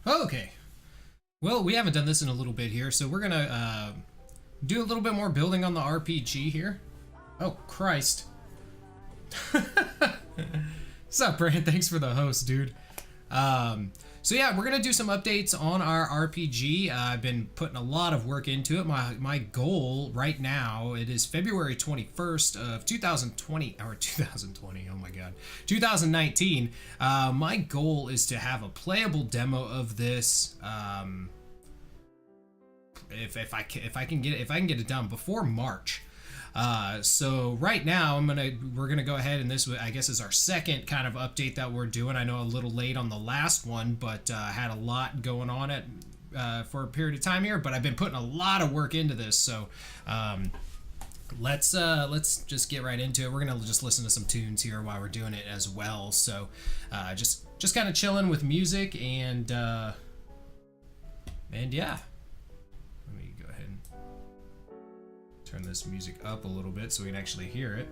Okay. Well, we haven't done this in a little bit here, so we're gonna do a little bit more building on the RPG here. Oh, Christ. What's up, Brand? Thanks for the host, dude. So yeah, we're gonna do some updates on our RPG. I've been putting a lot of work into it. My goal right now, it is February 21st of 2020, or 2020, oh my god, 2019. My goal is to have a playable demo of this, if I can get it done before March. So right now we're gonna go ahead, and this I guess is our second kind of update that we're doing. I know a little late on the last one, but had a lot going on for a period of time here, but I've been putting a lot of work into this. So let's just get right into it. We're gonna just listen to some tunes here while we're doing it as well. So just kind of chilling with music and yeah. Turn this music up a little bit so we can actually hear it.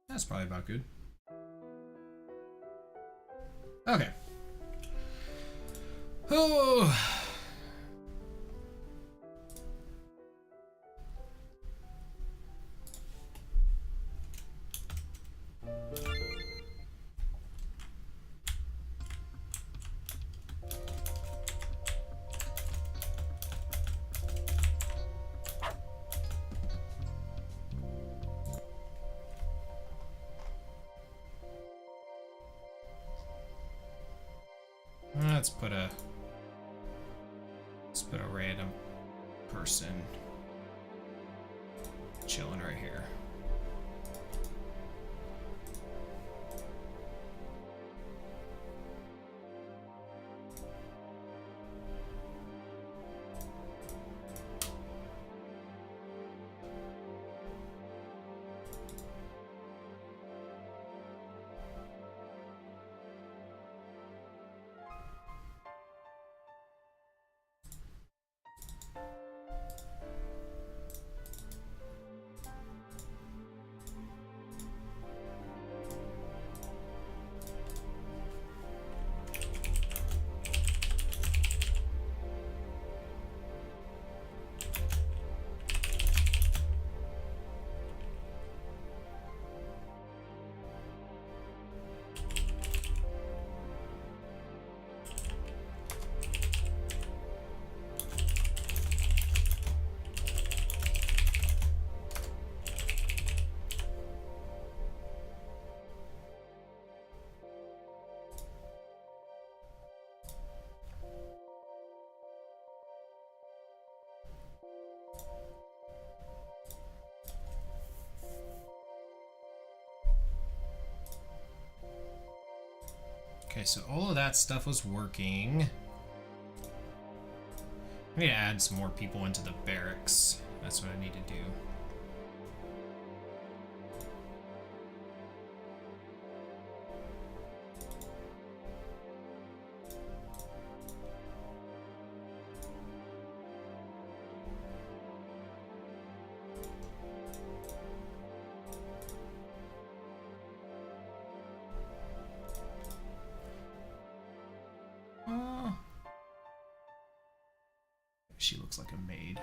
That's probably about good. Okay. Oh. Let's put a random person chilling right here. Okay, so all of that stuff was working. I need to add some more people into the barracks. That's what I need to do. She looks like a maid.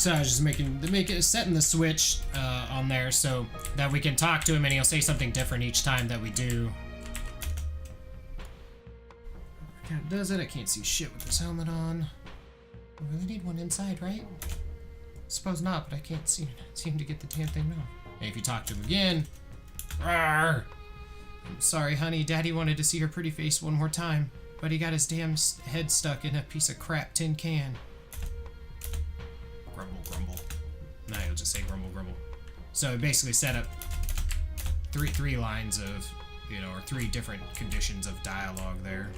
So I was just setting the switch on there so that we can talk to him and he'll say something different each time that we do. Does it? I can't see shit with this helmet on. We really need one inside, right? Suppose not, but I can't seem to get the damn thing off. Hey, if you talk to him again, rawr. I'm sorry, honey. Daddy wanted to see her pretty face one more time, but he got his damn head stuck in a piece of crap tin can. Grumble, grumble. Now you'll just say grumble, grumble. So it basically set up three lines of, or three different conditions of dialogue there.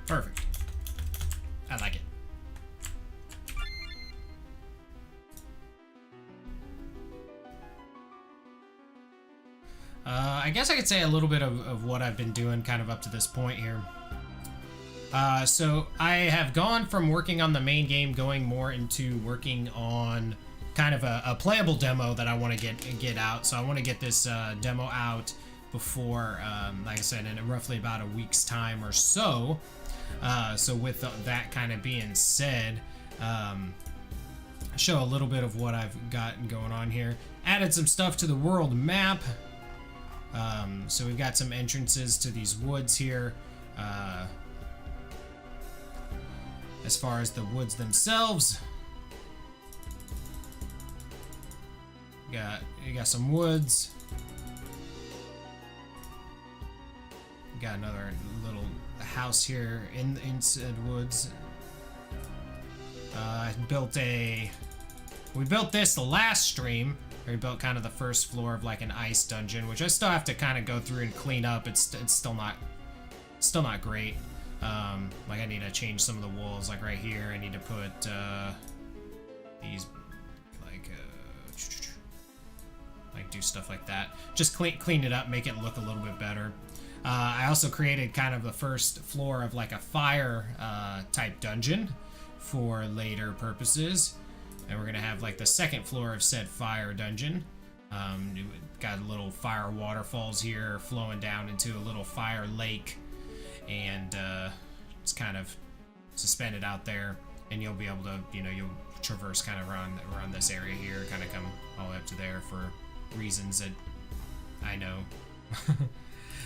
Perfect. I like it. I guess I could say a little bit of what I've been doing kind of up to this point here. So I have gone from working on the main game, going more into working on kind of a playable demo that I want to get out. So I want to get this demo out before, like I said, in roughly about a week's time or so. So with that kind of being said, show a little bit of what I've got going on here. Added some stuff to the world map. So we've got some entrances to these woods here. As far as the woods themselves, you got some woods. Got another little house here in said woods. We built this the last stream. We built kind of the first floor of like an ice dungeon, which I still have to kind of go through and clean up. It's still not great. Like I need to change some of the walls, like right here. I need to put these like do stuff like that. Just clean it up, make it look a little bit better. I also created kind of the first floor of like a fire type dungeon for later purposes. And we're gonna have like the second floor of said fire dungeon. Got little fire waterfalls here flowing down into a little fire lake, and it's kind of suspended out there. And you'll be able to, you'll traverse kind of around this area here, kind of come all the way up to there for reasons that I know.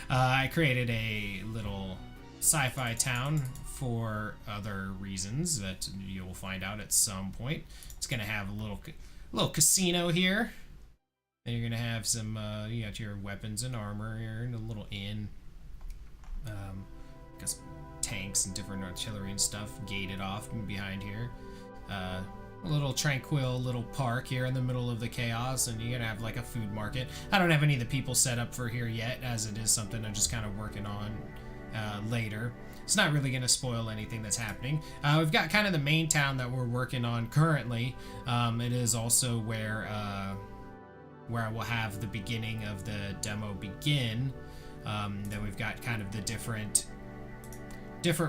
I created a little sci-fi town for other reasons that you'll find out at some point. It's gonna have a little casino here. And you're gonna have some you got your weapons and armor here, and a little inn. Got some tanks tanks and different artillery and stuff gated off behind here. A little tranquil little park here in the middle of the chaos, and you're gonna have like a food market. I don't have any of the people set up for here yet, as it is something I'm just kind of working on later. It's not really gonna spoil anything that's happening. We've got kind of the main town that we're working on currently. It is also where I will have the beginning of the demo begin. Then we've got kind of the different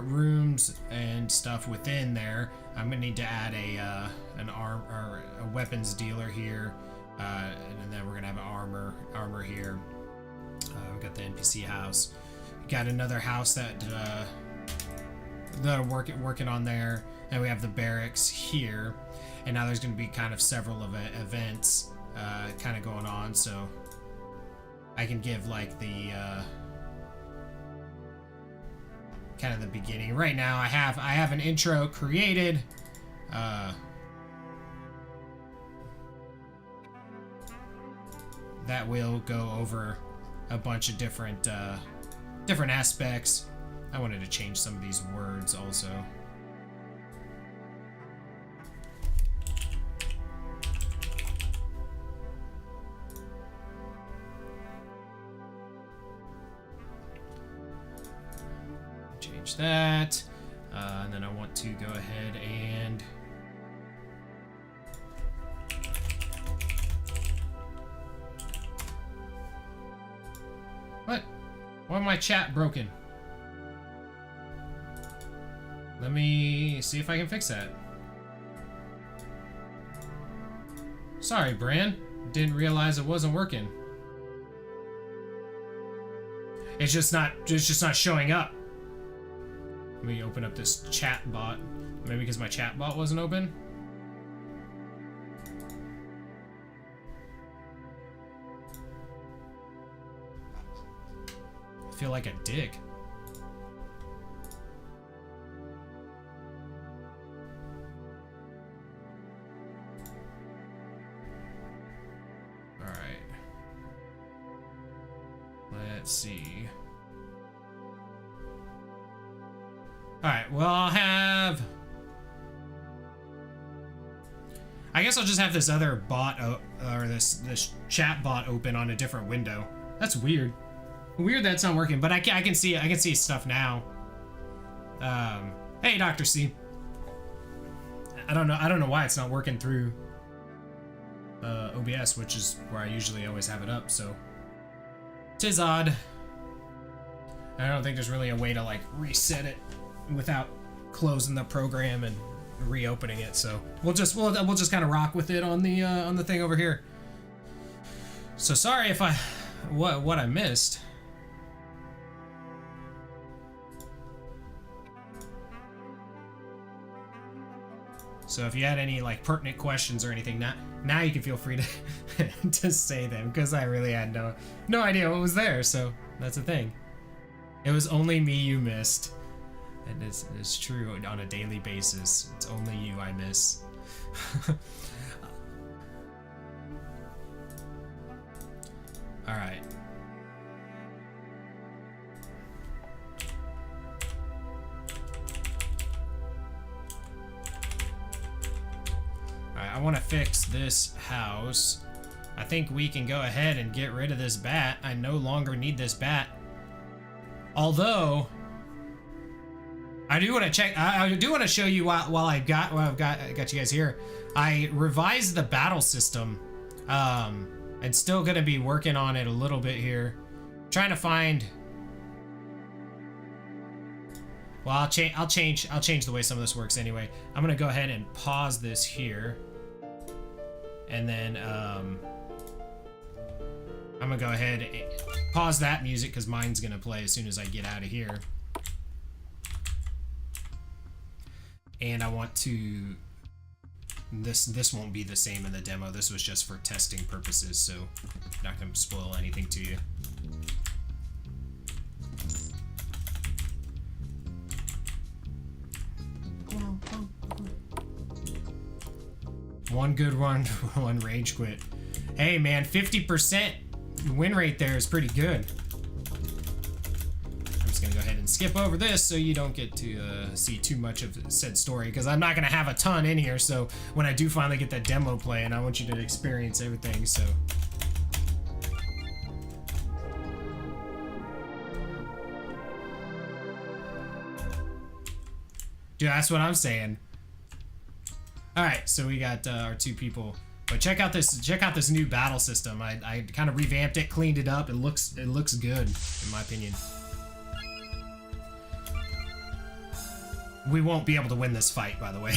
rooms and stuff within there. I'm gonna need to add a weapons dealer here, and then we're gonna have an armor here. We've got the NPC house. We got another house that are working on there, and we have the barracks here. And now there's gonna be kind of several events kind of going on, so I can give like the kind of the beginning. Right now I have an intro created. That will go over a bunch of different aspects. I wanted to change some of these words also. Change that, and then I want to go ahead and why my chat broken? Let me see if I can fix that. Sorry, Bran, didn't realize it wasn't working. It's just not showing up. Let me open up this chat bot. Maybe because my chat bot wasn't open? I feel like a dick. Alright. Let's see. Alright, well, I guess I'll just have this other bot, or this chat bot open on a different window. That's weird. Weird that's not working, but I can see stuff now. Hey, Dr. C. I don't know why it's not working through OBS, which is where I usually always have it up, so. 'Tis odd. I don't think there's really a way to like reset it without closing the program and reopening it, so we'll just kind of rock with it on the thing over here. So sorry if what I missed. So if you had any like pertinent questions or anything, now you can feel free to to say them, because I really had no idea what was there. So that's the thing. It was only me you missed. And it's true on a daily basis. It's only you I miss. Alright. Alright, I want to fix this house. I think we can go ahead and get rid of this bat. I no longer need this bat. Although I do want to check. I do want to show you while I've got you guys here. I revised the battle system, and still gonna be working on it a little bit here. Trying to find. Well, I'll change the way some of this works anyway. I'm gonna go ahead and pause this here, and then I'm gonna go ahead and pause that music because mine's gonna play as soon as I get out of here. And I want to, this won't be the same in the demo. This was just for testing purposes, so not going to spoil anything to you. One good one, one rage quit. Hey man, 50% win rate there is pretty good. I'm just going to go ahead and can skip over this so you don't get to see too much of said story, because I'm not going to have a ton in here, so when I do finally get that demo playing, I want you to experience everything, so... Dude, that's what I'm saying. Alright, so we got our two people. But check out this new battle system. I kind of revamped it, cleaned it up. It looks good, in my opinion. We won't be able to win this fight, by the way.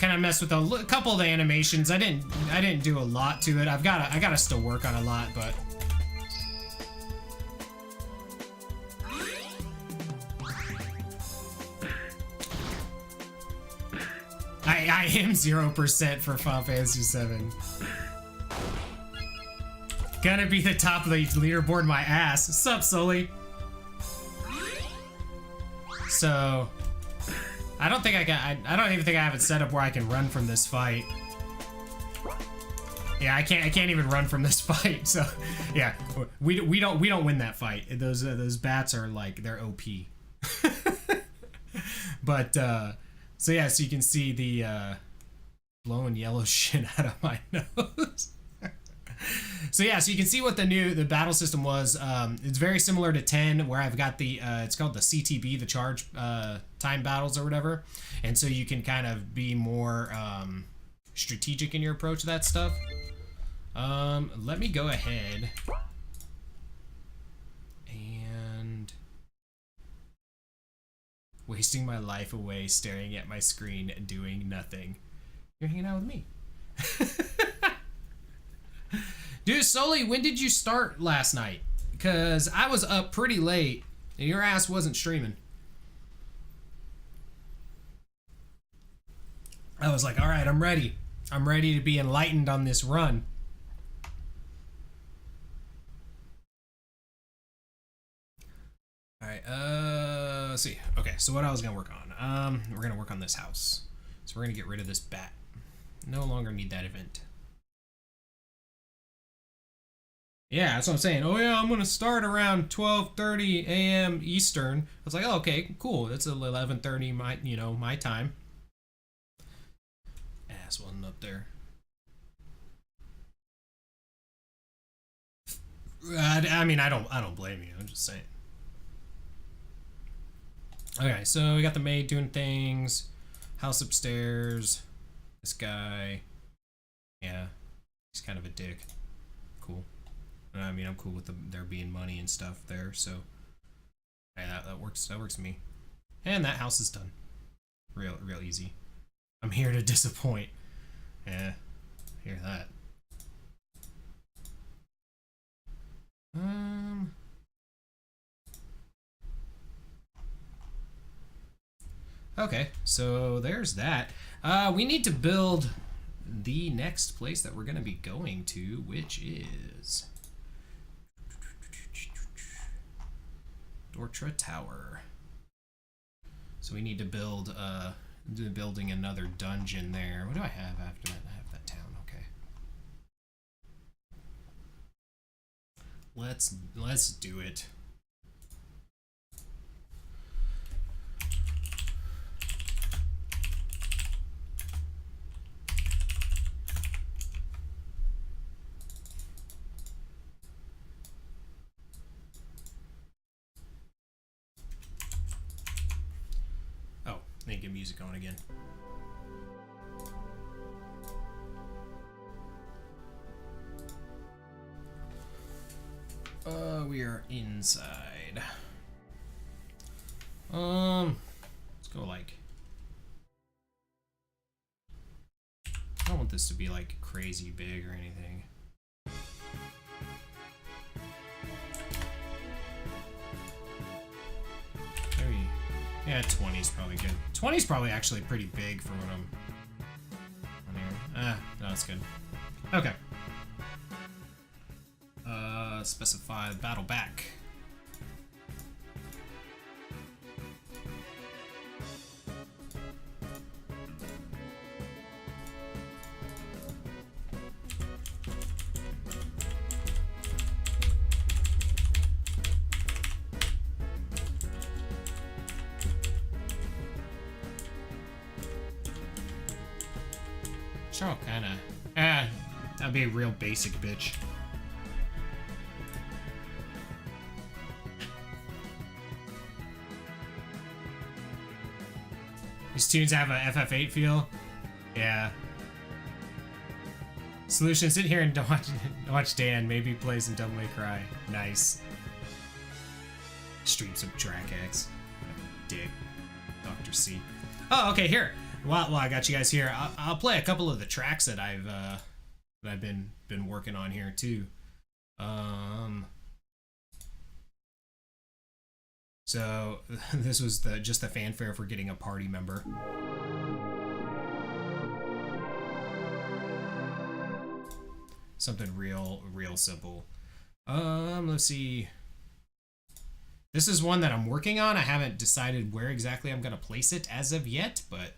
Kind of mess with a couple of the animations. I didn't do a lot to it. I gotta still work on a lot, but I am 0% for Final Fantasy VII. Gonna be the top of the leaderboard, my ass. Sup, Sully? So. I don't even think I have it set up where I can run from this fight. Yeah, I can't even run from this fight. So, yeah, we don't win that fight. Those bats are like, they're OP. But so yeah, so you can see the blowing yellow shit out of my nose. So yeah, so you can see what the battle system was. It's very similar to 10, where I've got the it's called the CTB, the charge time battles or whatever, and so you can kind of be more strategic in your approach to that stuff. Let me go ahead and wasting my life away staring at my screen doing nothing. You're hanging out with me. Dude, Sully, when did you start last night? Because I was up pretty late, and your ass wasn't streaming. I was like, alright, I'm ready. I'm ready to be enlightened on this run. Alright, let's see. Okay, so what I was going to work on. We're going to work on this house. So we're going to get rid of this bat. No longer need that event. Yeah, that's what I'm saying. Oh yeah, I'm gonna start around 12:30 a.m. Eastern. I was like, oh, okay, cool. That's 11:30 my time. Ass wasn't up there. I mean, I don't blame you. I'm just saying. Okay, so we got the maid doing things. House upstairs. This guy. Yeah, he's kind of a dick. Cool. I mean, I'm cool with there being money and stuff there, so yeah, that works. That works for me. And that house is done. Real easy. I'm here to disappoint. Yeah, hear that. Okay, so there's that. We need to build the next place that we're gonna be going to, which is Dortra Tower. So we need to build building another dungeon there. What do I have after that? I have that town. Okay. Let's do it. Need to get music on again. We are inside. Let's go like. I don't want this to be like crazy big or anything. Maybe. Yeah, 20 is probably good. 20 is probably actually pretty big for what I'm on here. No, that's good. Okay. Specify battle back. So kind of, that'd be a real basic bitch. These tunes have a FF8 feel. Yeah. Solution, sit here and watch Dan. Maybe play some Devil May Cry. Nice. Stream some Dracax. Dick. Dr. C. Oh, okay, here. Well, I got you guys here. I'll play a couple of the tracks that I've been working on here too. So this was just the fanfare for getting a party member. Something real simple. Let's see. This is one that I'm working on. I haven't decided where exactly I'm gonna place it as of yet, but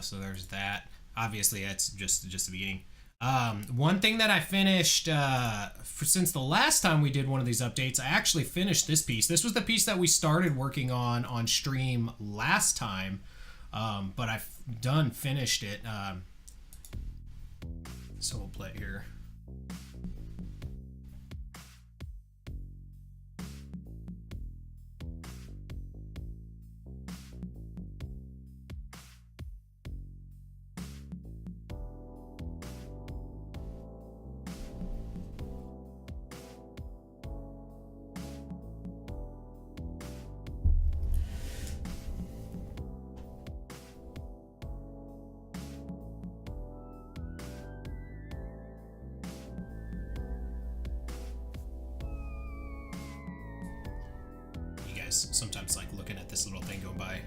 so there's that. Obviously, that's just the beginning. One thing that I finished since the last time we did one of these updates, I actually finished this piece. This was the piece that we started working on stream last time, but I've finished it. So we'll play it here. Sometimes like looking at this little thing going by.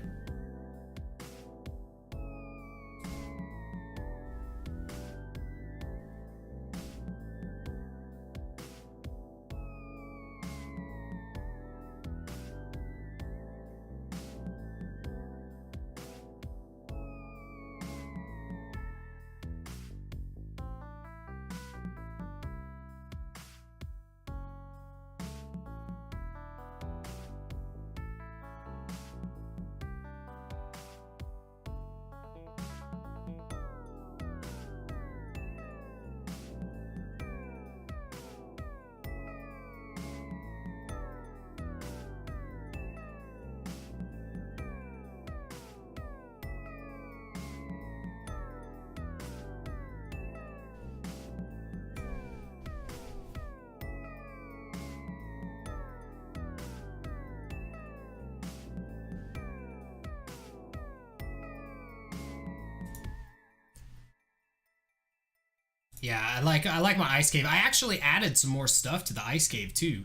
Yeah, I like my ice cave. I actually added some more stuff to the ice cave too,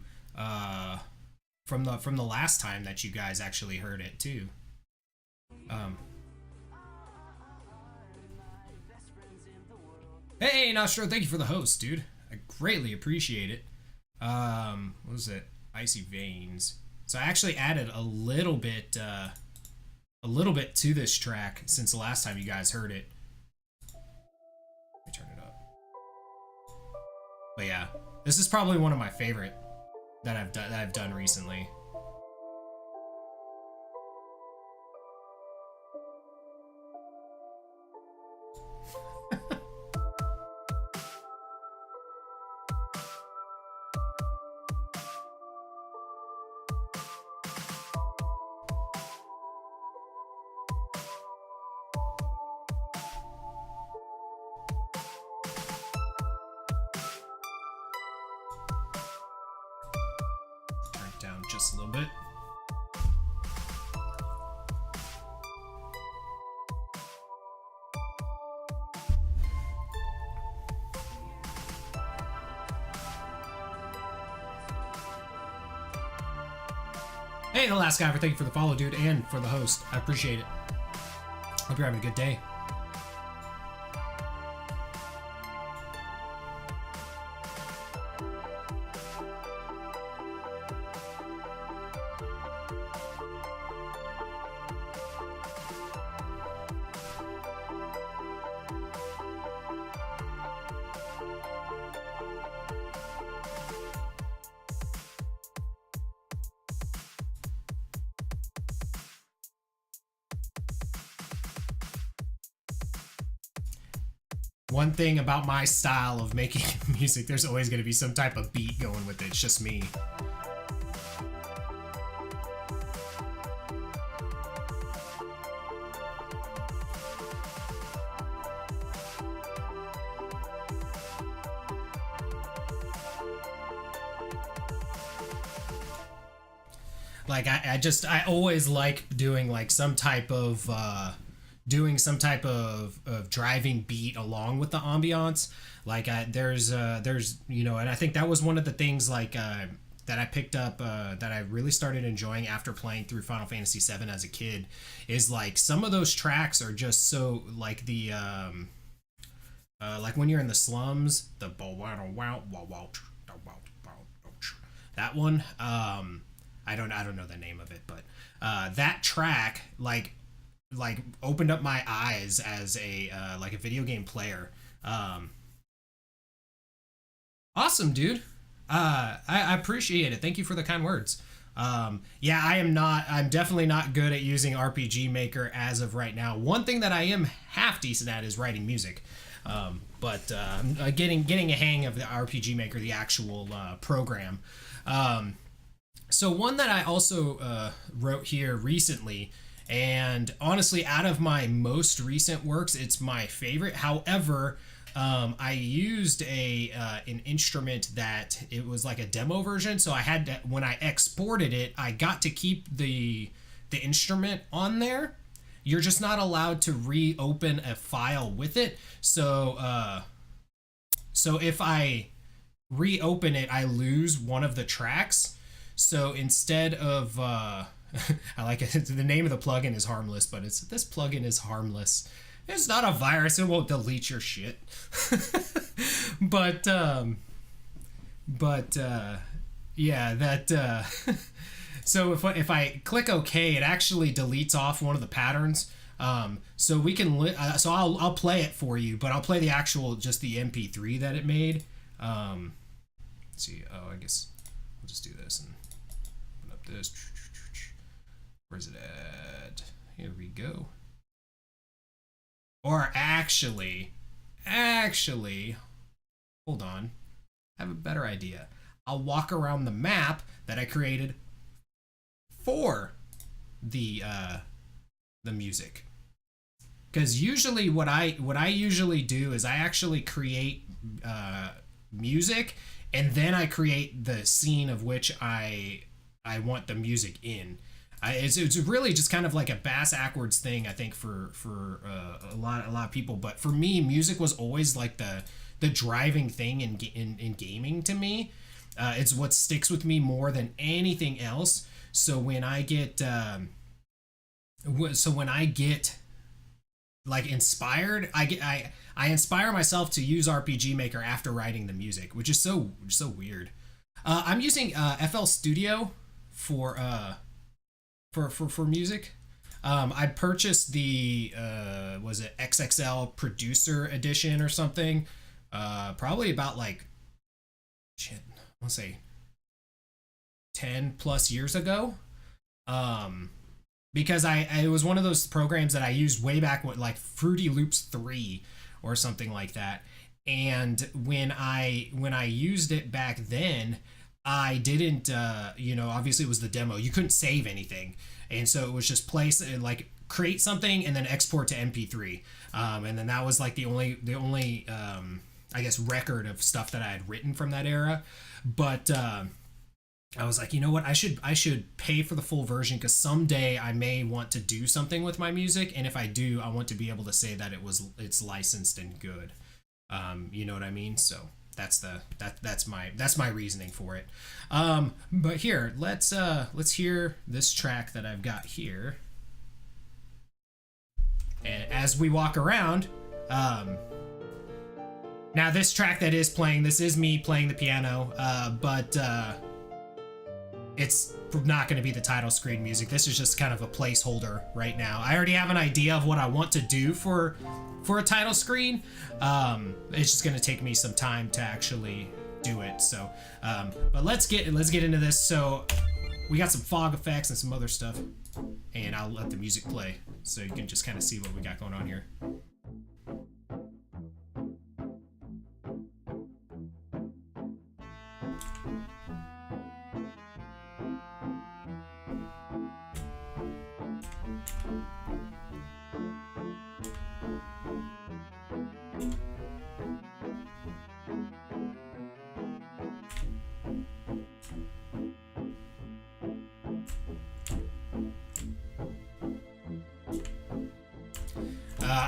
from the last time that you guys actually heard it too. Hey Nostro, thank you for the host, dude. I greatly appreciate it. What was it? Icy Veins. So I actually added a little bit to this track since the last time you guys heard it. Let me turn it up. But yeah, this is probably one of my favorite that I've done recently. Down just a little bit. Hey, the last guy, thank you for the follow, dude, and for the host. I appreciate it. Hope you're having a good day. One thing about my style of making music, there's always going to be some type of beat going with it. It's just me. Like I always like doing like some type of driving beat along with the ambiance. Like there's you know, and I think that was one of the things like that I picked up that I really started enjoying after playing through Final Fantasy VII as a kid, is like some of those tracks are just so like the like when you're in the slums, the that one, I don't know the name of it, but that track like opened up my eyes as a like a video game player. Awesome, dude. I appreciate it. Thank you for the kind words. Yeah, I'm definitely not good at using RPG Maker as of right now. One thing that I am half decent at is writing music. But getting a hang of the RPG Maker, the actual program. So one that I also wrote here recently, and honestly, out of my most recent works, it's my favorite. However, I used an instrument that it was like a demo version, so I had to, when I exported it, I got to keep the instrument on there. You're just not allowed to reopen a file with it. So if I reopen it, I lose one of the tracks. So instead of I like it. The name of the plugin is Harmless, but this plugin is harmless. It's not a virus. It won't delete your shit. but yeah, that. So if I click OK, it actually deletes off one of the patterns. So we can so I'll play it for you, but I'll play the actual just the MP3 that it made. Let's see. Oh, I guess we'll just do this and open up this. Where's it at? Here we go. Or actually, hold on. I have a better idea. I'll walk around the map that I created for the music. Because usually what I usually do is I actually create music, and then I create the scene of which I want the music in. It's really just kind of like a bass-ackwards thing, I think, for a lot of people. But for me, music was always like the driving thing in gaming to me. It's what sticks with me more than anything else. So when I get like inspired, I inspire myself to use RPG Maker after writing the music, which is so weird. I'm using FL Studio for music. I purchased the was it XXL Producer Edition or something, probably about like shit, I want to say 10 plus years ago, because it was one of those programs that I used way back with like Fruity Loops 3 or something like that. And when I used it back then, I didn't, obviously it was the demo. You couldn't save anything. And so it was just like create something and then export to MP3. And then that was like the only I guess, record of stuff that I had written from that era. But I was like, you know what? I should pay for the full version, because someday I may want to do something with my music. And if I do, I want to be able to say that it's licensed and good. You know what I mean? So that's my reasoning for it. But here, let's hear this track that I've got here. And as we walk around, now this track that is playing, this is me playing the piano, but it's not going to be the title screen music. This is just kind of a placeholder right now. I already have an idea of what I want to do for a title screen. It's just going to take me some time to actually do it. So, but let's get into this. So we got some fog effects and some other stuff, and I'll let the music play so you can just kind of see what we got going on here.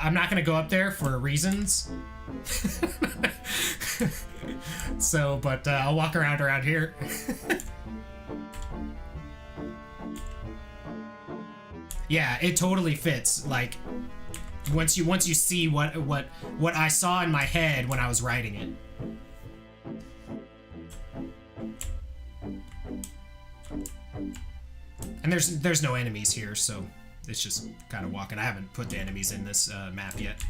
I'm not gonna go up there for reasons. So, but I'll walk around here. Yeah, it totally fits. Like, once you see what I saw in my head when I was writing it. And there's no enemies here, so it's just kind of walking. I haven't put the enemies in this map yet.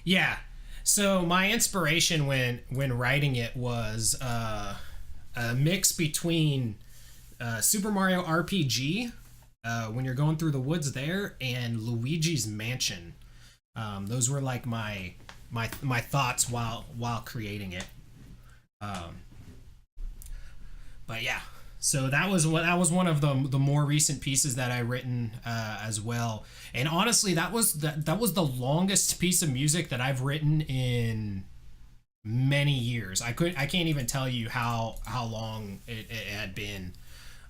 Yeah. So my inspiration when writing it was a mix between Super Mario RPG, when you're going through the woods there, and Luigi's Mansion. Those were like my thoughts while creating it. But yeah. So that was one of the more recent pieces that I written as well. And honestly, that was the longest piece of music that I've written in many years. I can't even tell you how long it had been.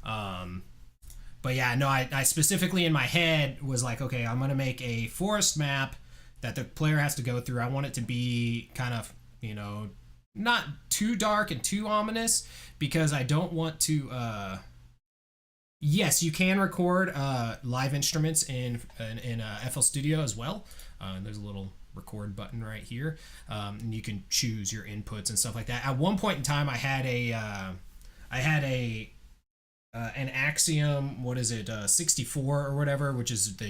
But yeah, no, I specifically in my head was like, okay, I'm gonna make a forest map that the player has to go through. I want it to be kind of, not too dark and too ominous, because I don't want to yes, you can record live instruments in FL Studio as well. There's a little record button right here, and you can choose your inputs and stuff like that. At one point in time, I had an Axiom, what is it, 64 or whatever, which is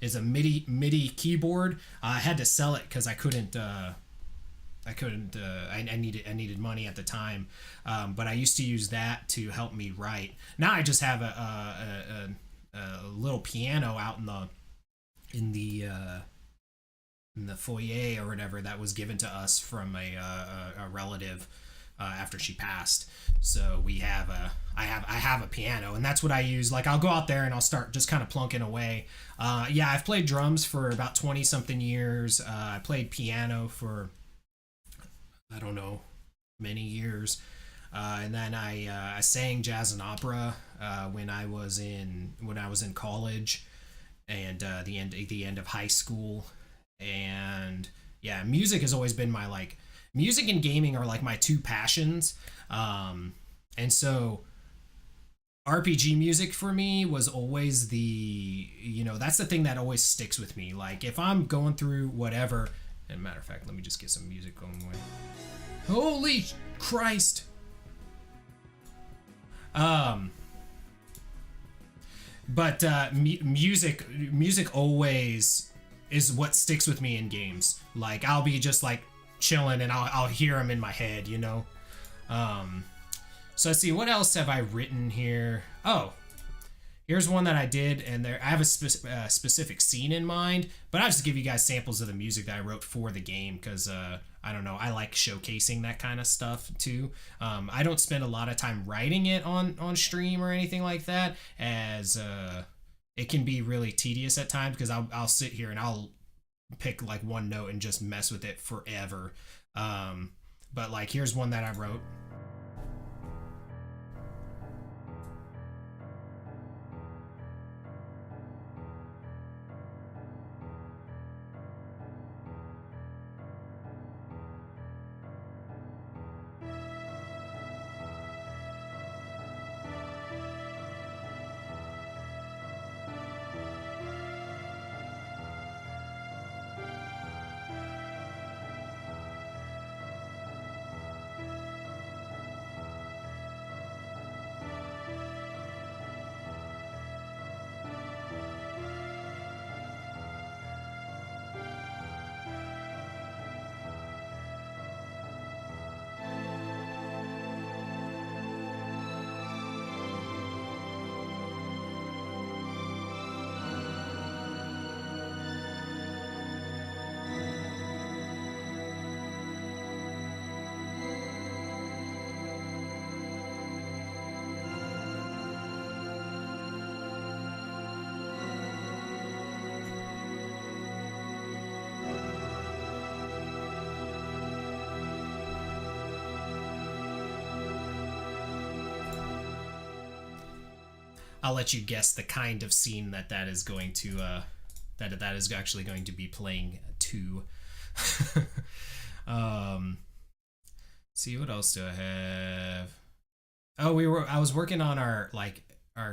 is a MIDI keyboard. I had to sell it because I needed money at the time, but I used to use that to help me write. Now I just have a little piano out in the foyer or whatever that was given to us from a relative. after she passed. So I have a piano, and that's what I use. Like, I'll go out there and I'll start just kind of plunking away. Yeah, I've played drums for about 20 something years. I played piano for, I don't know, many years. And then I sang jazz and opera when I was in college, and the end of high school. And yeah, music has always been my, like, music and gaming are like my two passions. And so RPG music for me was always that's the thing that always sticks with me. Like, if I'm going through whatever, and matter of fact, let me just get some music going away. Holy Christ. But music always is what sticks with me in games. Like, I'll be just like chilling and I'll hear them in my head, you know. So let's see, what else have I written here? Oh, here's one that I did, and I have a specific scene in mind, but I'll just give you guys samples of the music that I wrote for the game, because I don't know, I like showcasing that kind of stuff too. I don't spend a lot of time writing it on stream or anything like that, as it can be really tedious at times, because I'll sit here and I'll pick like one note and just mess with it forever. But like, here's one that I wrote. I'll let you guess the kind of scene that is going to that is actually going to be playing to. See, what else do I have? Oh, I was working on our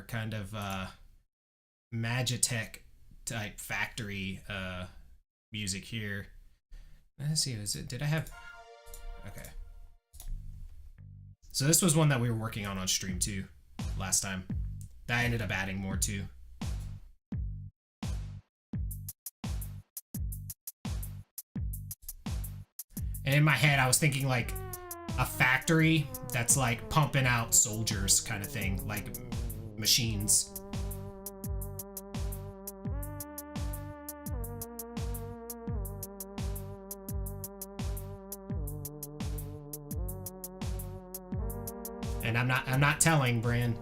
kind of Magitech type factory music here. Let's see, did I have? Okay. So this was one that we were working on stream too last time. That I ended up adding more to. And in my head, I was thinking like a factory that's like pumping out soldiers kind of thing, like machines. And I'm not telling, Bran.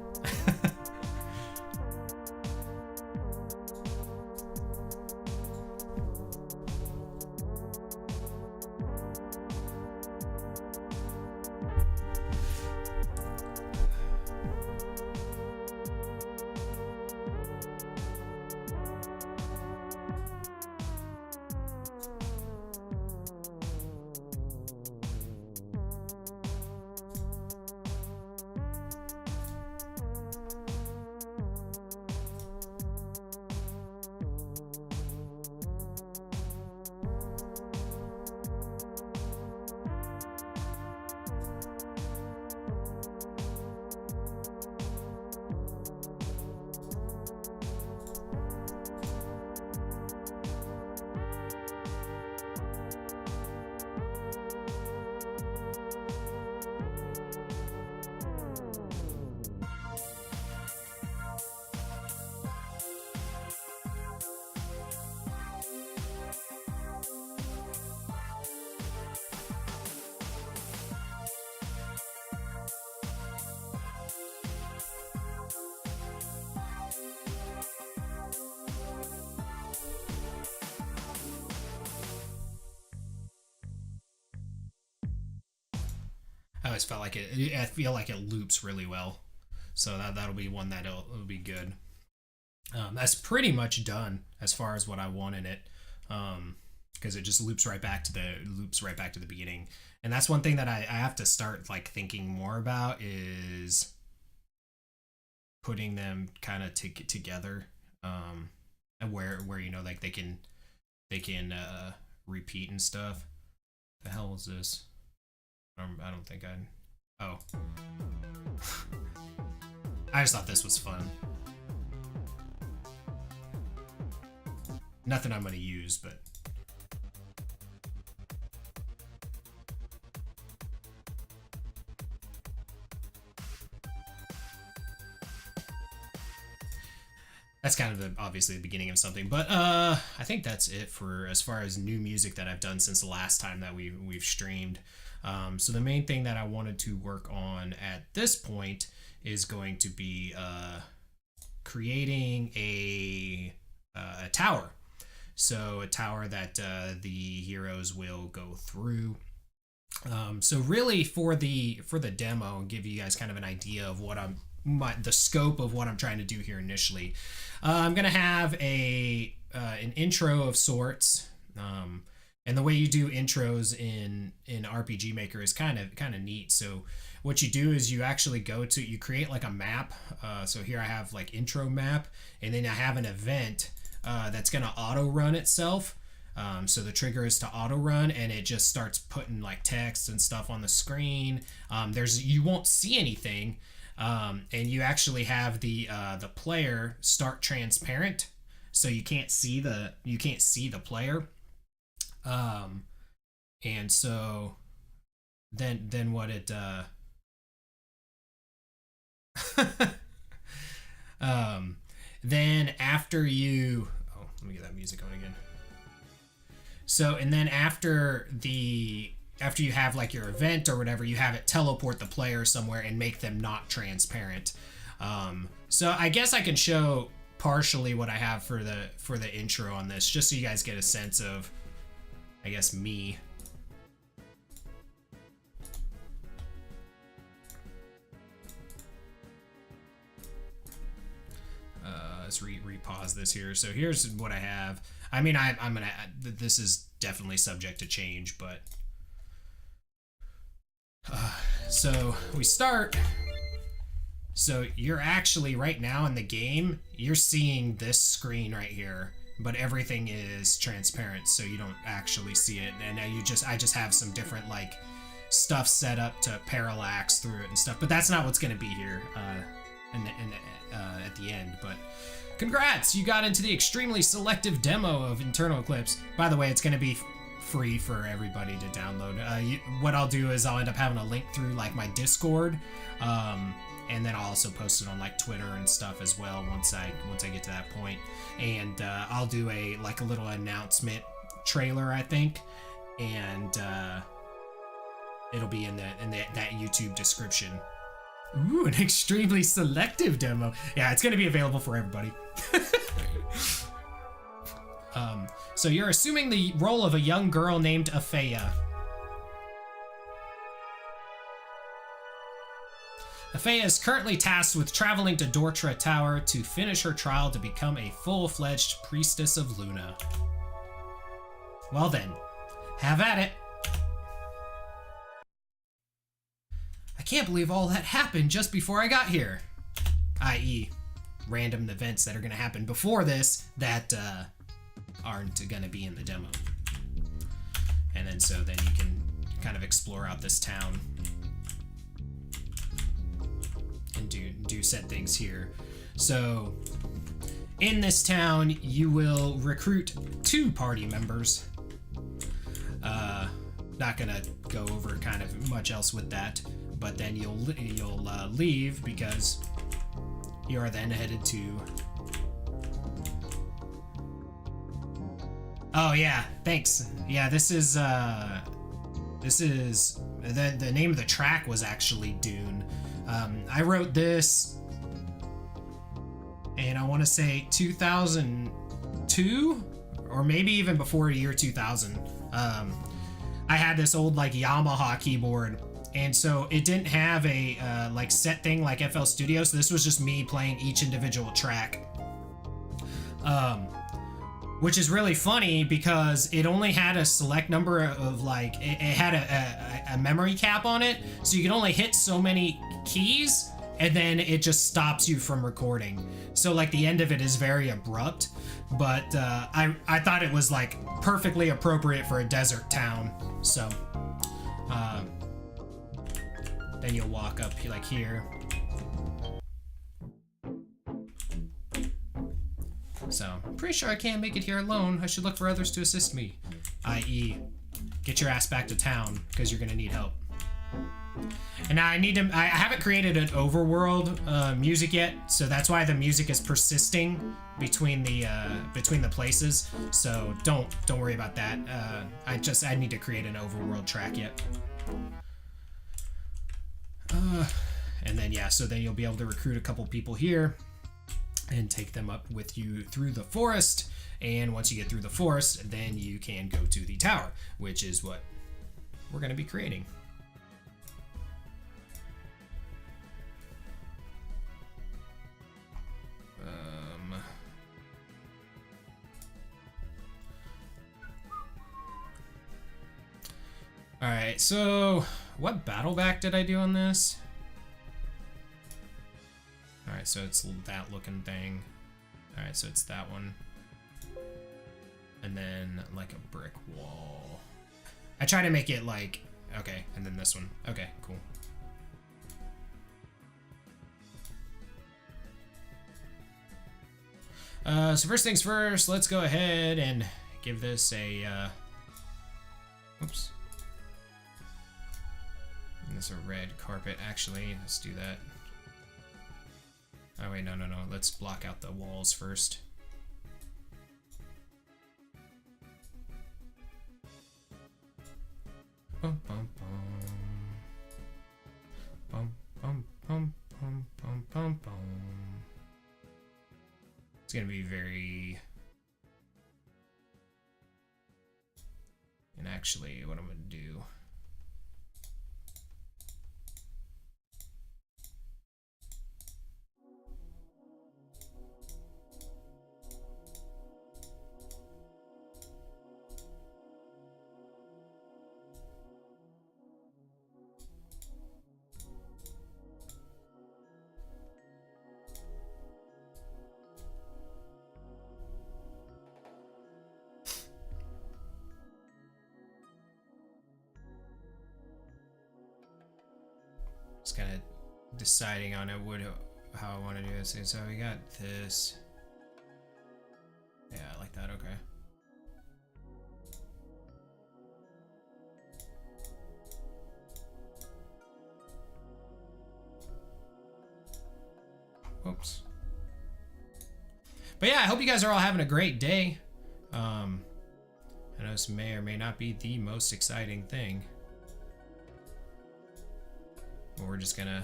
always felt like it. I feel like it loops really well, so that'll be one that'll be good. That's pretty much done as far as what I want in it, because it just loops right back to the beginning. And that's one thing that I have to start like thinking more about is putting them kind of together, and where like they can repeat and stuff. The hell was this? I don't think I. Oh. I just thought this was fun. Nothing I'm gonna use, but. That's kind of obviously the beginning of something, but I think that's it for as far as new music that I've done since the last time that we've streamed. So the main thing that I wanted to work on at this point is going to be creating a tower. So a tower that the heroes will go through. So really for the demo, and give you guys kind of an idea of what the scope of what I'm trying to do here initially. I'm gonna have an intro of sorts, and the way you do intros in RPG Maker is kind of neat. So what you do is you actually you create like a map. So here I have like intro map, and then I have an event that's gonna auto run itself. So the trigger is to auto run, and it just starts putting like text and stuff on the screen. You won't see anything. And you actually have the player start transparent, so you can't see the player. And so then what it then after you let me get that music on again. So and then after you have like your event or whatever, you have it teleport the player somewhere and make them not transparent. So I guess I can show partially what I have for the intro on this, just so you guys get a sense of, I guess, me. Let's repause this here. So here's what I have. I mean, I'm gonna. This is definitely subject to change, but. So we start. So you're actually right now in the game, you're seeing this screen right here, but everything is transparent, so you don't actually see it. And now I just have some different like stuff set up to parallax through it and stuff, but that's not what's going to be here at the end. But congrats, you got into the extremely selective demo of Internal Eclipse. By the way, it's going to be free for everybody to download. What I'll do is I'll end up having a link through like my Discord, and then I'll also post it on like Twitter and stuff as well once I get to that point. And I'll do a little announcement trailer, I think, and it'll be in that YouTube description. Ooh, an extremely selective demo. Yeah, it's gonna be available for everybody. So you're assuming the role of a young girl named Afeya. Afeya is currently tasked with traveling to Dortra Tower to finish her trial to become a full-fledged priestess of Luna. Well then, have at it. I can't believe all that happened just before I got here. I.e., random events that are going to happen before this that aren't going to be in the demo. And then you can kind of explore out this town and do set things here. So in this town, you will recruit 2 party members. Not gonna go over kind of much else with that, but then you'll leave because you are then headed to. Oh yeah, thanks. Yeah, this is the name of the track was actually Dune. I wrote this, and I want to say 2002, or maybe even before year 2000. I had this old like Yamaha keyboard, And so it didn't have a like set thing like FL Studio. So this was just me playing each individual track. Which is really funny because it only had a select number of like, it had a memory cap on it. So you can only hit so many keys and then it just stops you from recording. So like the end of it is very abrupt, but I thought it was like perfectly appropriate for a desert town. So then you'll walk up like here. So, I'm pretty sure I can't make it here alone. I should look for others to assist me. I.e., get your ass back to town, because you're gonna need help. And now I haven't created an overworld music yet, so that's why the music is persisting between the places. So don't worry about that. I need to create an overworld track yet. And then yeah, so then you'll be able to recruit a couple people here and take them up with you through the forest. And once you get through the forest, then you can go to the tower, which is what we're going to be creating. All right, so what battle back did I do on this? All right, so it's that looking thing. All right, so it's that one. And then like a brick wall. I try to make it like, okay, and then this one. Okay, cool. So first things first, let's go ahead and give this a, oops. And this a red carpet, actually, let's do that. Oh wait, no. Let's block out the walls first. Bum bum bum. Bum bum bum bum bum bum. It's gonna be very. And actually, what I'm gonna do. Just kind of deciding on it, how I want to do this. So we got this. Yeah, I like that. Okay. Oops. But yeah, I hope you guys are all having a great day. I know this may or may not be the most exciting thing. We're just kind of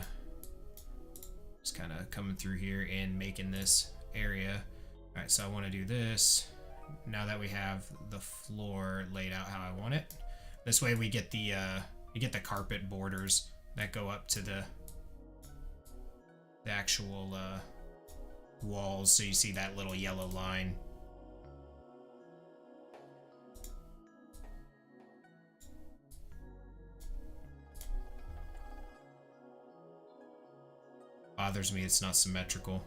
coming through here and making this area. All right, so I want to do this. Now that we have the floor laid out how I want it, this way we get the you get the carpet borders that go up to the actual walls. So you see that little yellow line. Bothers me it's not symmetrical.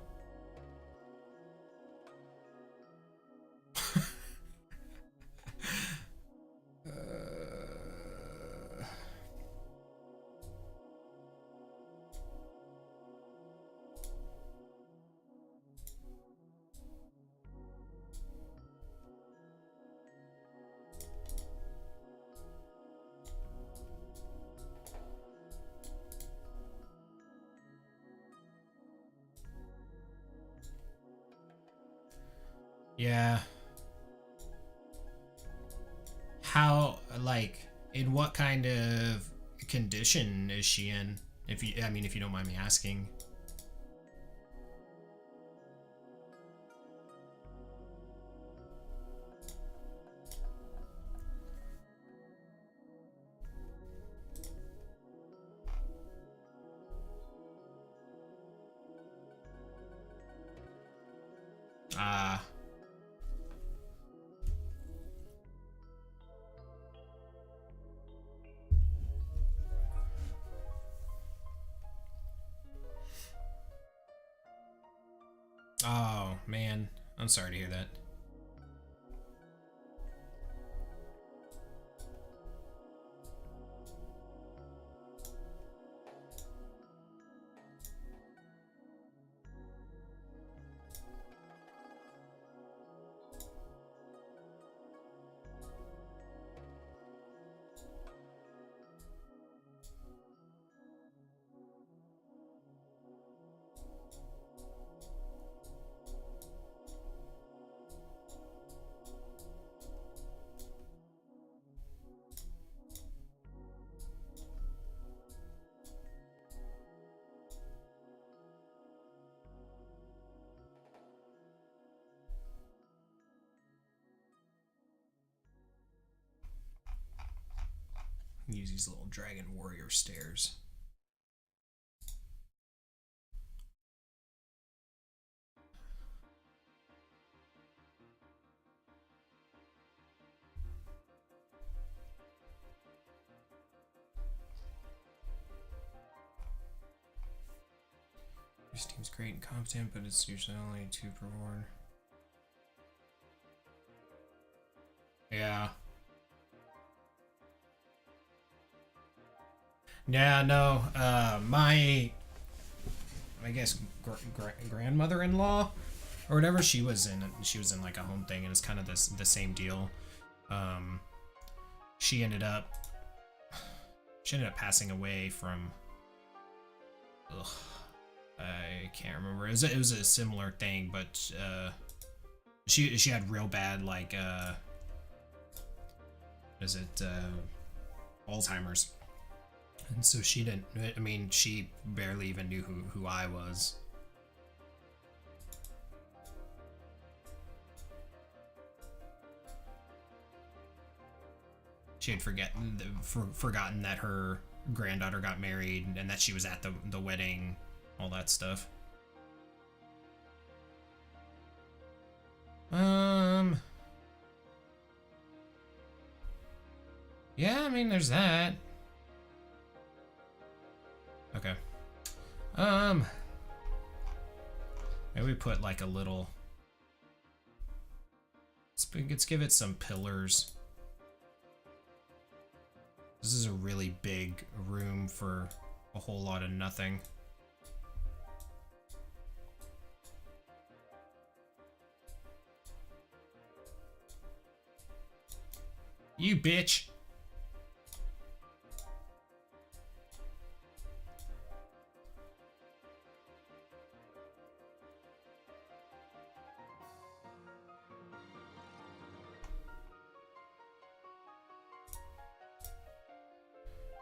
Yeah. How, like, in what kind of condition is she in? If you, I mean, if you don't mind me asking. Ah. Oh, man. I'm sorry to hear that. Use these little dragon warrior stairs. This team's great and competent, but it's usually only 2 per ward. Yeah. Yeah, no. My, I guess grandmother-in-law or whatever, she was in like a home thing, and it's kind of the same deal. She ended up passing away from. Ugh, I can't remember. It was a similar thing, but she had real bad like Alzheimer's. And so she didn't, I mean, she barely even knew who I was. She had forgotten that her granddaughter got married and that she was at the wedding, all that stuff. Yeah, I mean, there's that. Okay. Maybe we put like a little. Let's give it some pillars. This is a really big room for a whole lot of nothing. You bitch.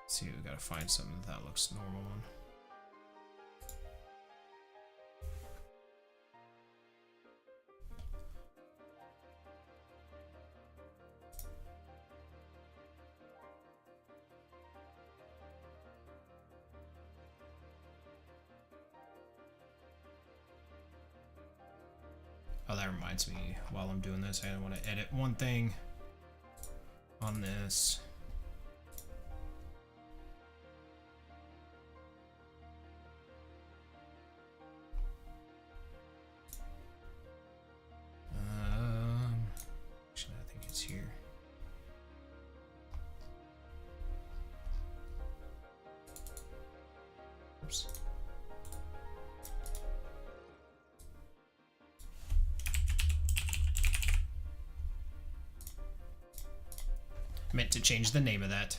Let's see, we gotta find something that looks normal on. Oh, that reminds me, while I'm doing this, I want to edit one thing on this. Actually, I think it's here. Oops. Meant to change the name of that.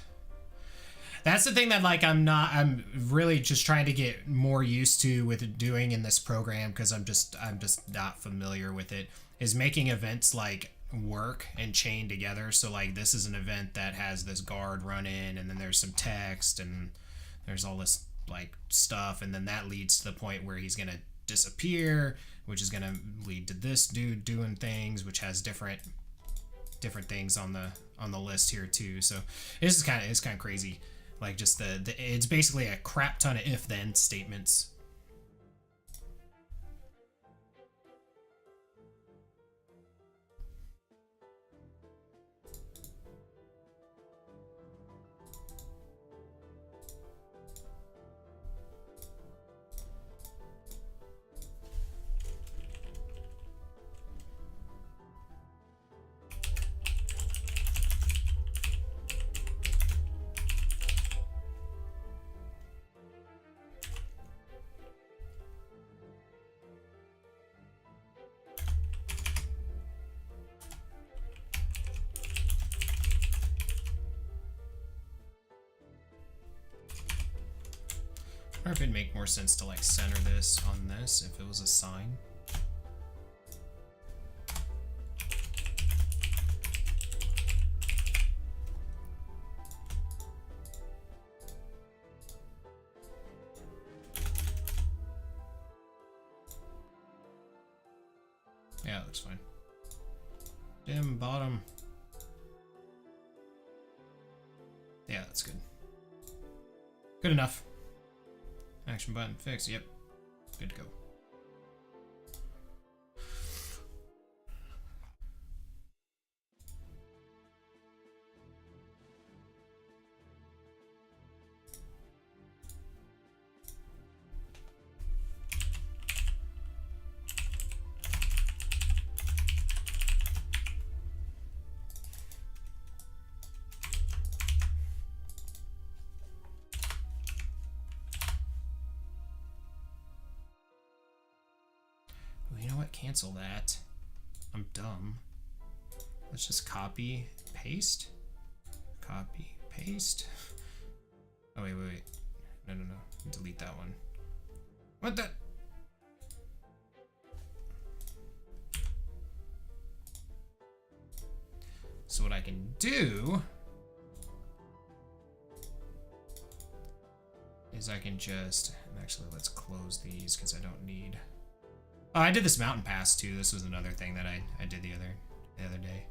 That's the thing that like I'm really just trying to get more used to with doing in this program, because I'm just not familiar with it, is making events like work and chain together. So like this is an event that has this guard run in, and then there's some text, and there's all this like stuff, and then that leads to the point where he's gonna disappear, which is gonna lead to this dude doing things, which has different things on the list here too. So it's kind of crazy. Like just it's basically a crap ton of if-then statements. Or if it'd make more sense to like center this on this if it was a sign. Yeah, that looks fine. Dim bottom. Yeah, that's good. Good enough. Action button fixed. Yep. Good to go. Cancel that. I'm dumb. Let's just copy, paste. Copy, paste. Oh, wait. No. Delete that one. What the? So what I can do is I can just, actually let's close these because I don't need. Oh, I did this mountain pass too. This was another thing that I did the other day.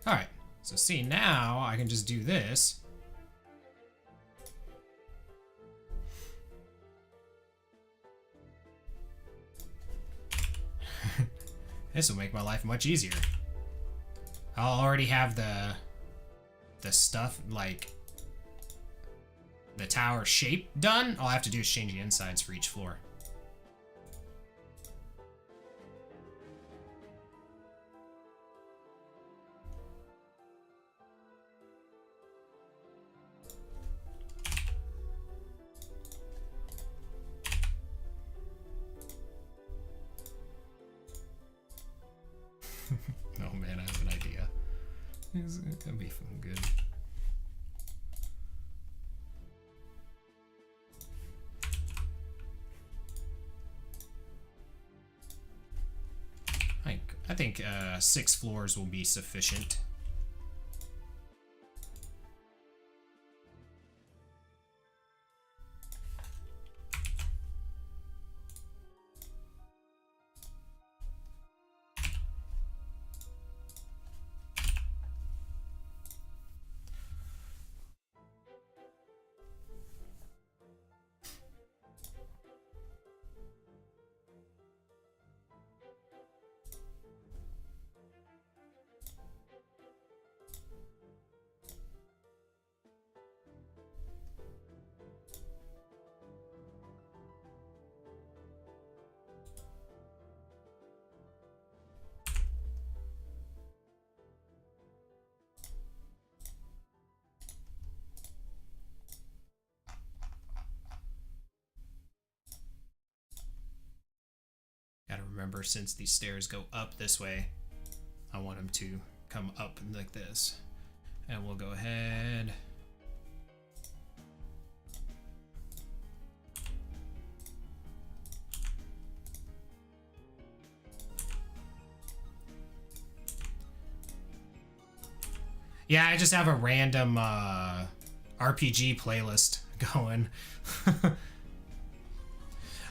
All right. So see, now I can just do this. This will make my life much easier. I'll already have the stuff, like the tower shape done. All I have to do is change the insides for each floor. Oh man, I have an idea. It's gonna be good. I think 6 floors will be sufficient. Gotta remember, since these stairs go up this way, I want them to come up like this. And we'll go ahead. Yeah, I just have a random RPG playlist going.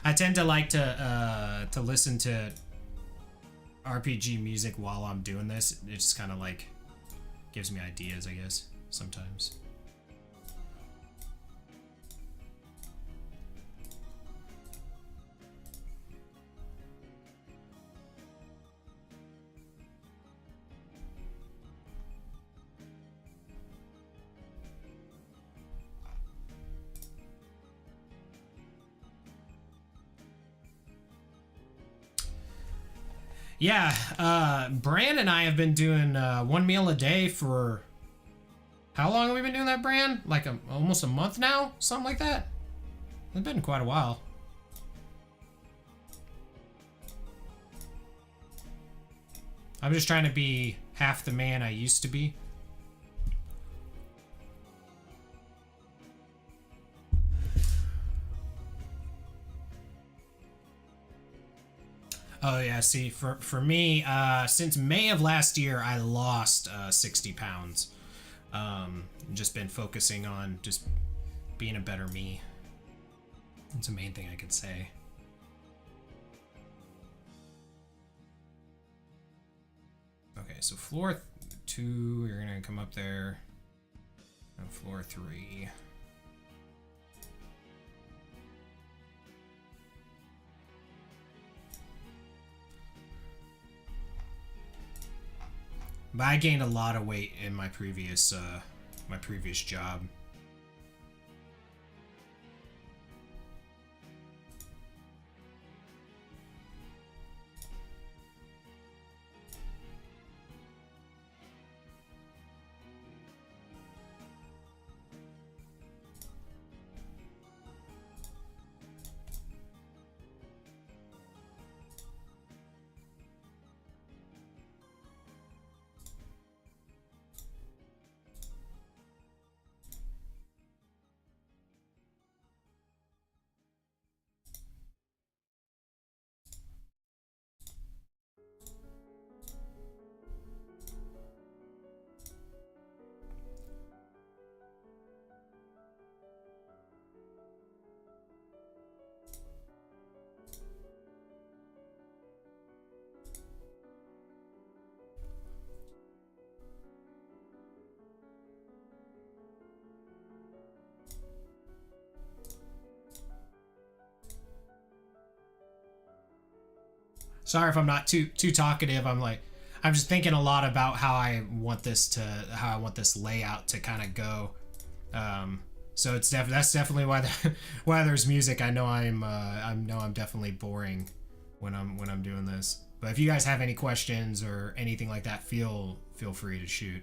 I tend to like to listen to RPG music while I'm doing this. It just kind of like gives me ideas, I guess, sometimes. Yeah, Bran and I have been doing 1 meal a day for... How long have we been doing that, Bran? Like almost a month now? Something like that? It's been quite a while. I'm just trying to be half the man I used to be. Oh yeah, see, for me, since May of last year, I lost 60 pounds. Just been focusing on just being a better me. That's the main thing I could say. Okay, so floor 2, you're gonna come up there. And floor 3. But I gained a lot of weight in my previous job. Sorry if I'm not too talkative. I'm just thinking a lot about how I want this layout to kind of go. So that's definitely why why there's music. I know I'm definitely boring when I'm doing this. But if you guys have any questions or anything like that, feel free to shoot.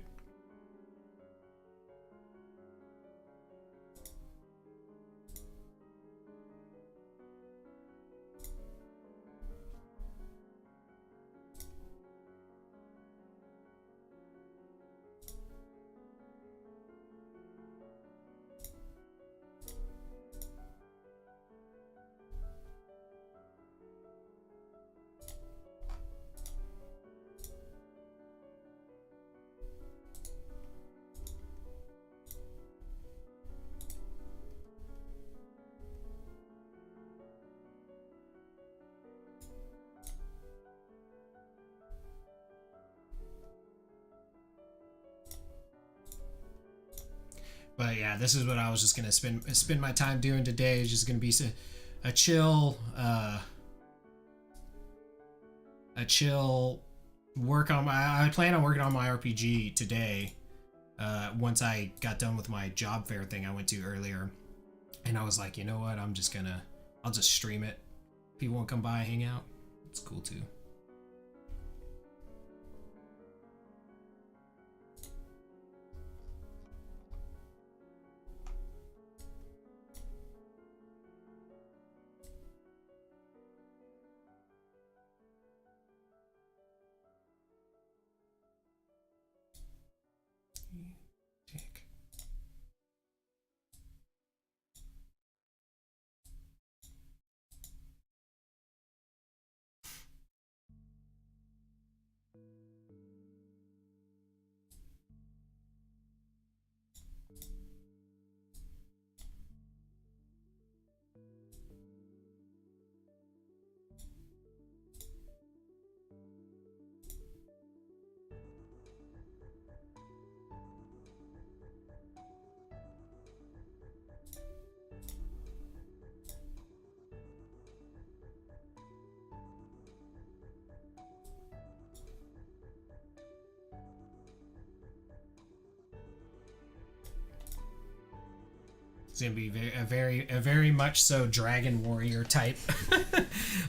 But yeah, this is what I was just gonna spend my time doing today. It's just gonna be a chill work on my. I plan on working on my RPG today. Once I got done with my job fair thing I went to earlier, and I was like, you know what? I'll just stream it. People want to come by, hang out. It's cool too. It's gonna be a very much so Dragon Warrior type,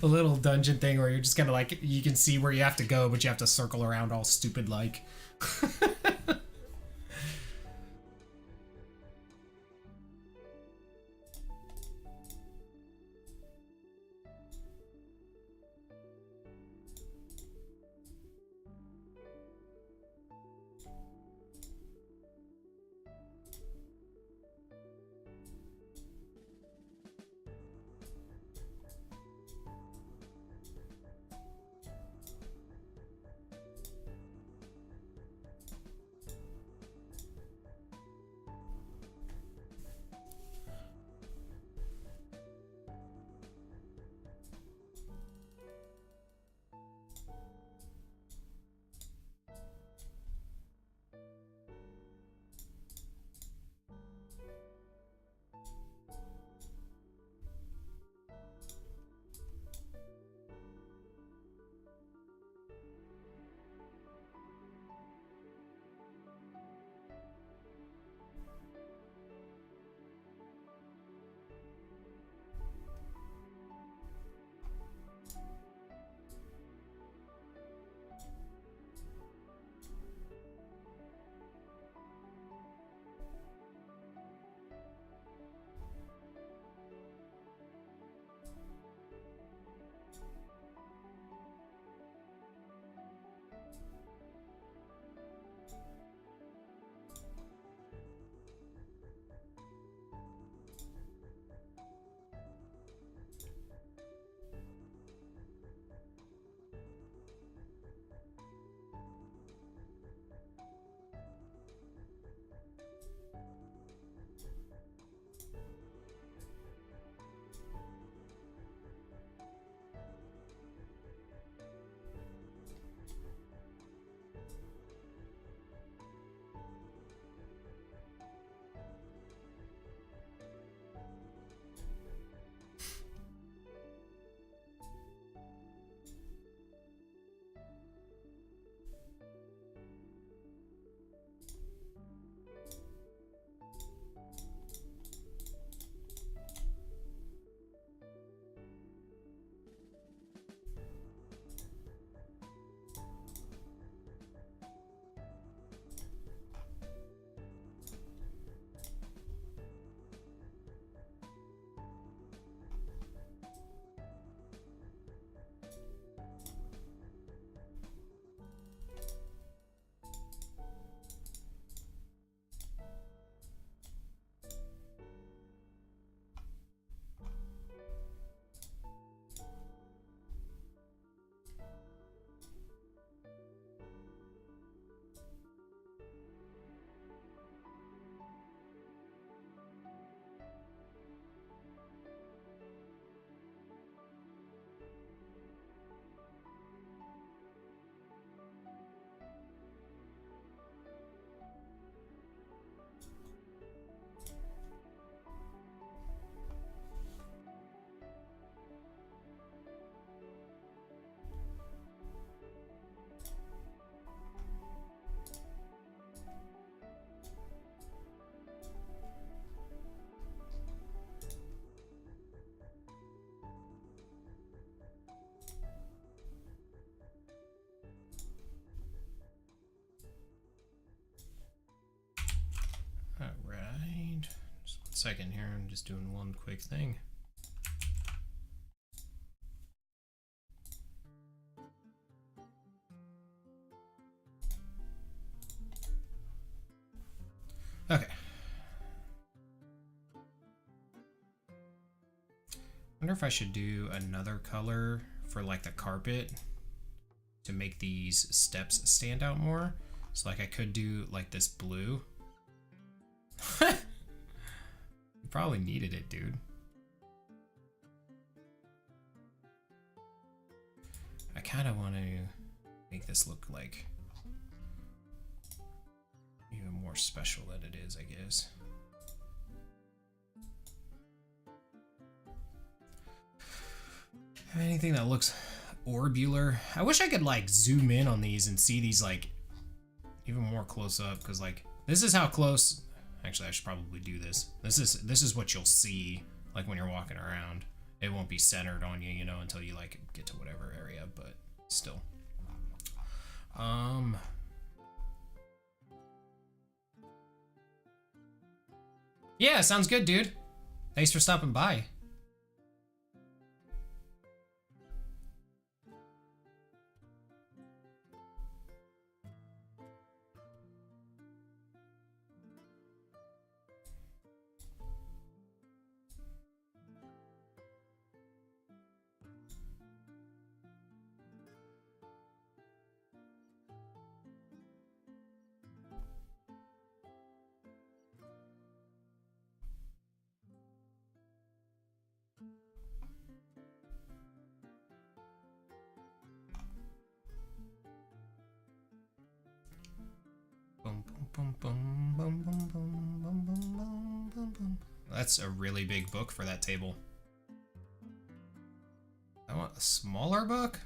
a little dungeon thing where you're just kind of like you can see where you have to go, but you have to circle around all stupid like. second here. I'm just doing one quick thing. Okay. Wonder if I should do another color for like the carpet to make these steps stand out more. So like I could do like this blue. You probably needed it, dude. I kind of want to make this look like even more special than it is, I guess. Anything that looks orbular. I wish I could like zoom in on these and see these like even more close up, because like this is how close. Actually, I should probably do this. This is what you'll see like when you're walking around. It won't be centered on you, you know, until you like get to whatever area, but still. Yeah, sounds good, dude. Thanks for stopping by. That's a really big book for that table. I want a smaller book?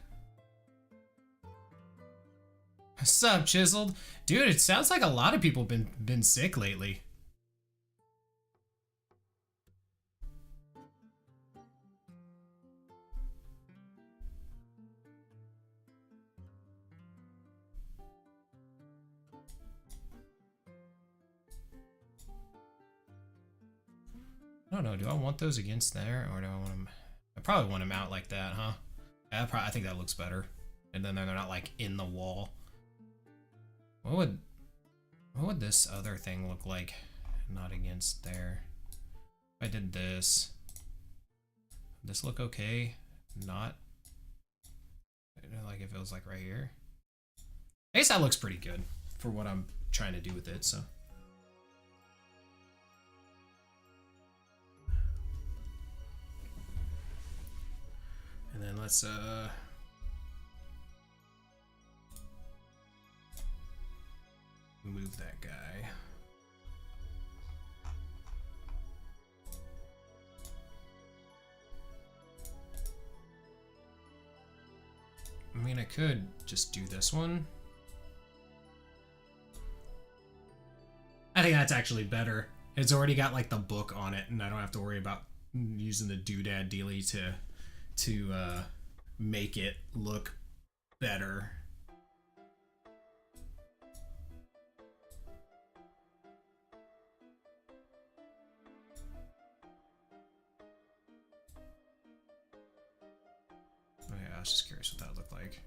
What's up, Chiseled? Dude, it sounds like a lot of people been sick lately. I don't know, do I want those against there, or do I want them... I probably want them out like that, huh? I think that looks better. And then they're not like in the wall. What would this other thing look like? Not against there. If I did this, would this look okay? Not. Like if it was like right here. I guess that looks pretty good for what I'm trying to do with it, so. And then let's move that guy. I mean, I could just do this one. I think that's actually better. It's already got like the book on it, and I don't have to worry about using the doodad dealie to make it look better. Oh yeah, I was just curious what that would look like.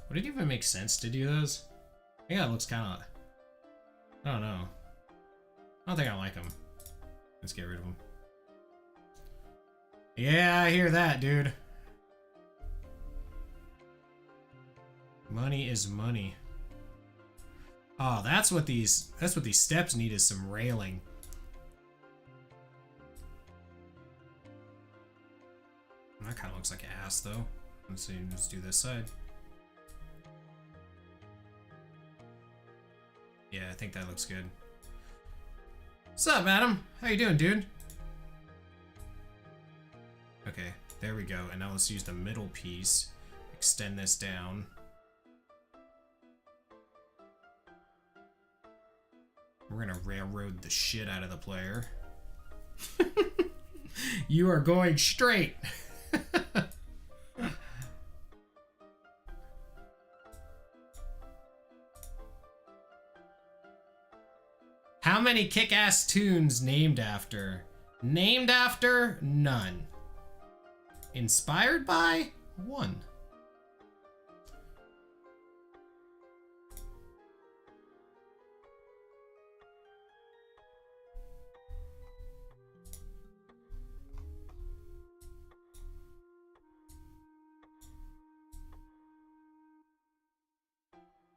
Would it even make sense to do those? I think that looks kind of... I don't know. I don't think I like them. Let's get rid of them. Yeah, I hear that, dude. Money is money. Oh, that's what these steps need, is some railing. That kind of looks like ass, though. Let's see, let's do this side. Yeah, I think that looks good. What's up, Adam? How you doing, dude? Okay, there we go. And now let's use the middle piece. Extend this down. We're gonna railroad the shit out of the player. You are going straight. How many kick-ass tunes named after? Named after? None. Inspired by? 1.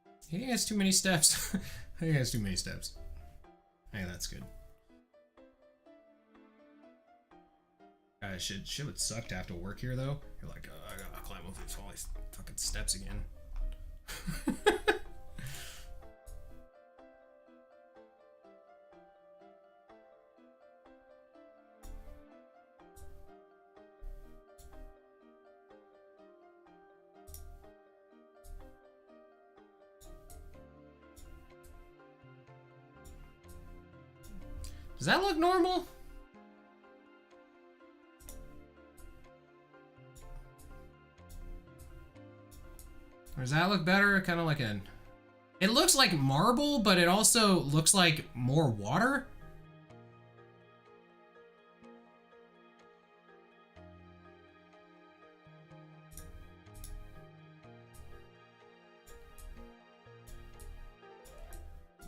I think that's too many steps. I think that's too many steps. I think that's good. Shit would suck to have to work here though. You're like, oh, I gotta climb up all these fucking steps again. Does that look normal? Or does that look better? Kind of like an... It looks like marble, but it also looks like more water.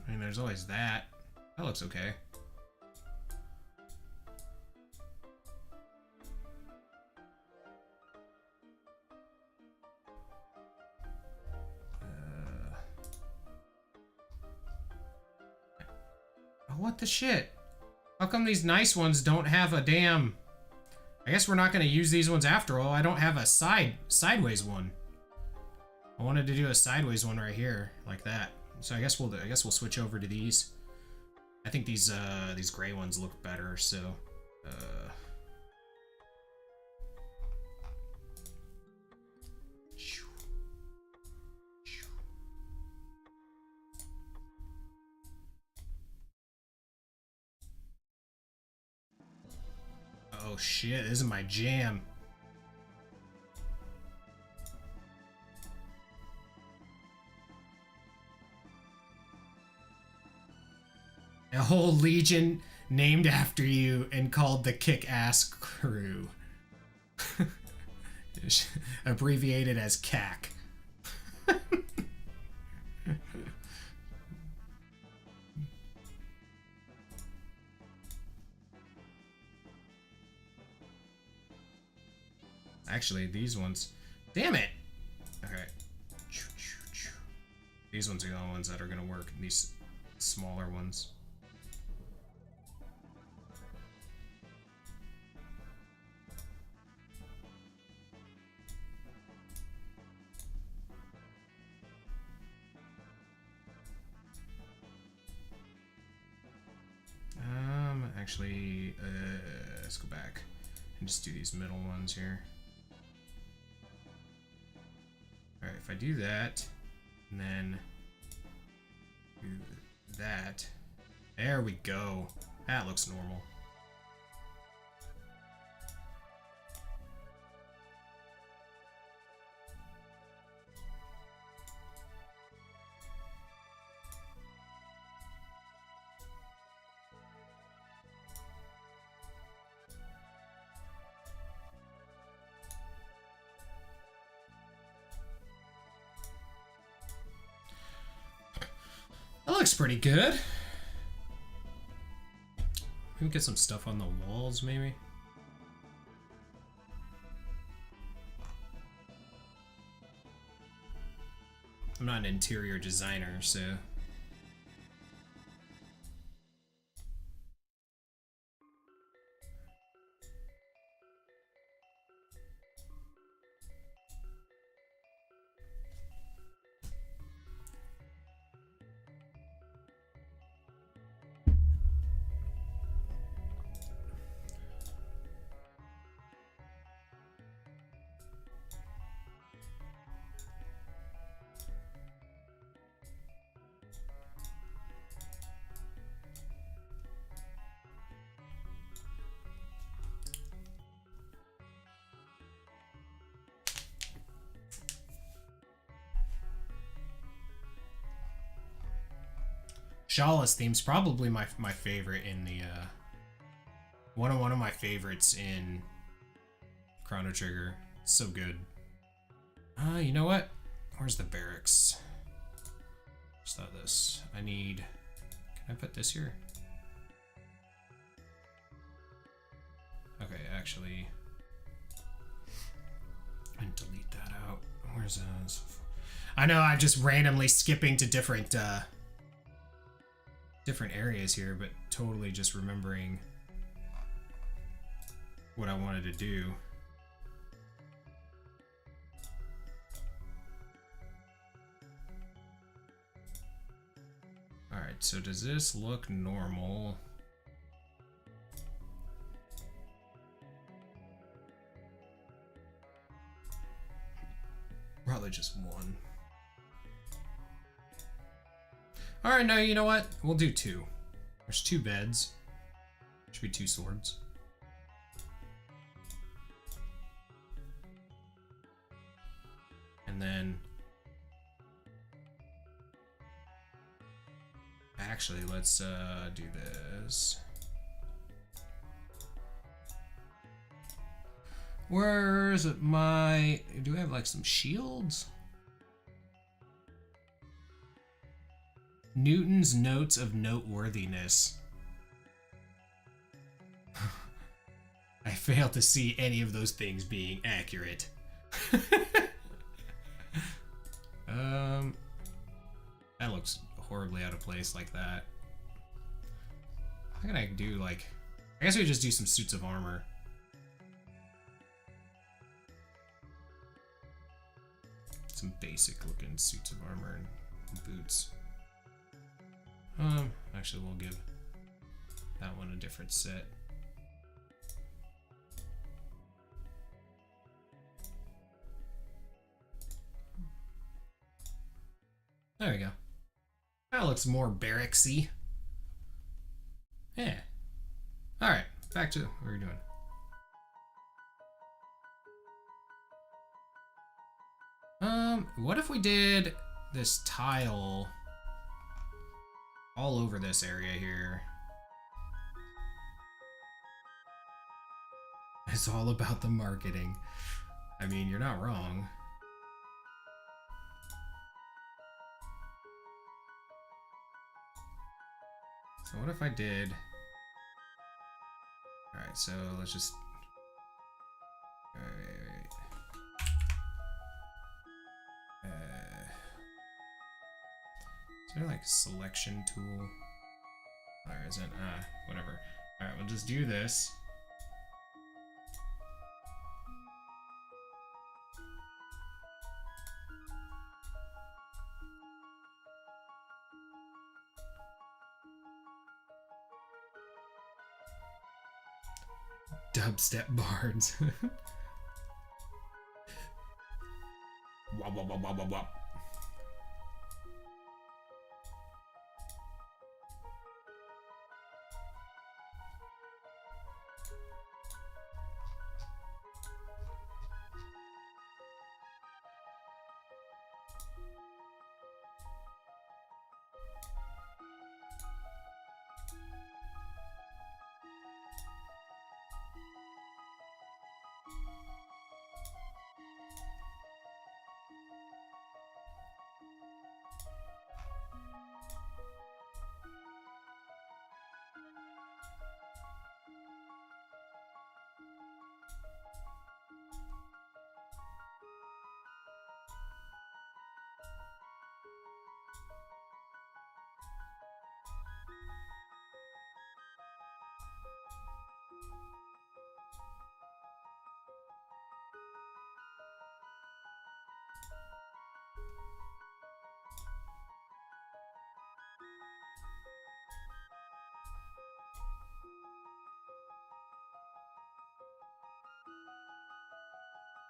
I mean, there's always that. That looks okay. What the shit? How come these nice ones don't have a damn... I guess we're not going to use these ones after all. I don't have a sideways one. I wanted to do a sideways one right here, like that. So I guess we'll switch over to these. I think these gray ones look better, so oh shit, this is my jam. A whole legion named after you and called the Kick-Ass Crew. Abbreviated as CAC. Actually, these ones... Damn it! Okay. These ones are the only ones that are gonna work. These smaller ones. Actually, let's go back and just do these middle ones here. Alright, if I do that, and then do that, there we go. That looks normal. That looks pretty good. Maybe get some stuff on the walls, maybe. I'm not an interior designer, so... Shala's theme's probably my favorite in the one of my favorites in Chrono Trigger. It's so good. You know what? Where's the barracks? Just thought this. I need. Can I put this here? Okay, actually, and delete that out. Where's those? I know I'm just randomly skipping to different areas here, but totally just remembering what I wanted to do. All right, so does this look normal? Probably just one. All right, no, you know what? We'll do two. There's two beds. Should be two swords. And then actually, let's do this. Where's my... Do I have like some shields? Newton's Notes of Noteworthiness. I fail to see any of those things being accurate. That looks horribly out of place like that. How can I do like... I guess we just do some suits of armor. Some basic looking suits of armor and boots. Actually we'll give that one a different set. There we go. That looks more barracksy. Yeah. Alright, back to what we're doing. What if we did this tile all over this area here? It's all about the marketing. I mean, you're not wrong. So what if I did... Alright, so let's just... Wait. Is there like a selection tool? There isn't. Whatever. Alright, we'll just do this. Dubstep bards. Wop, wop, wop, wop, wop, wop.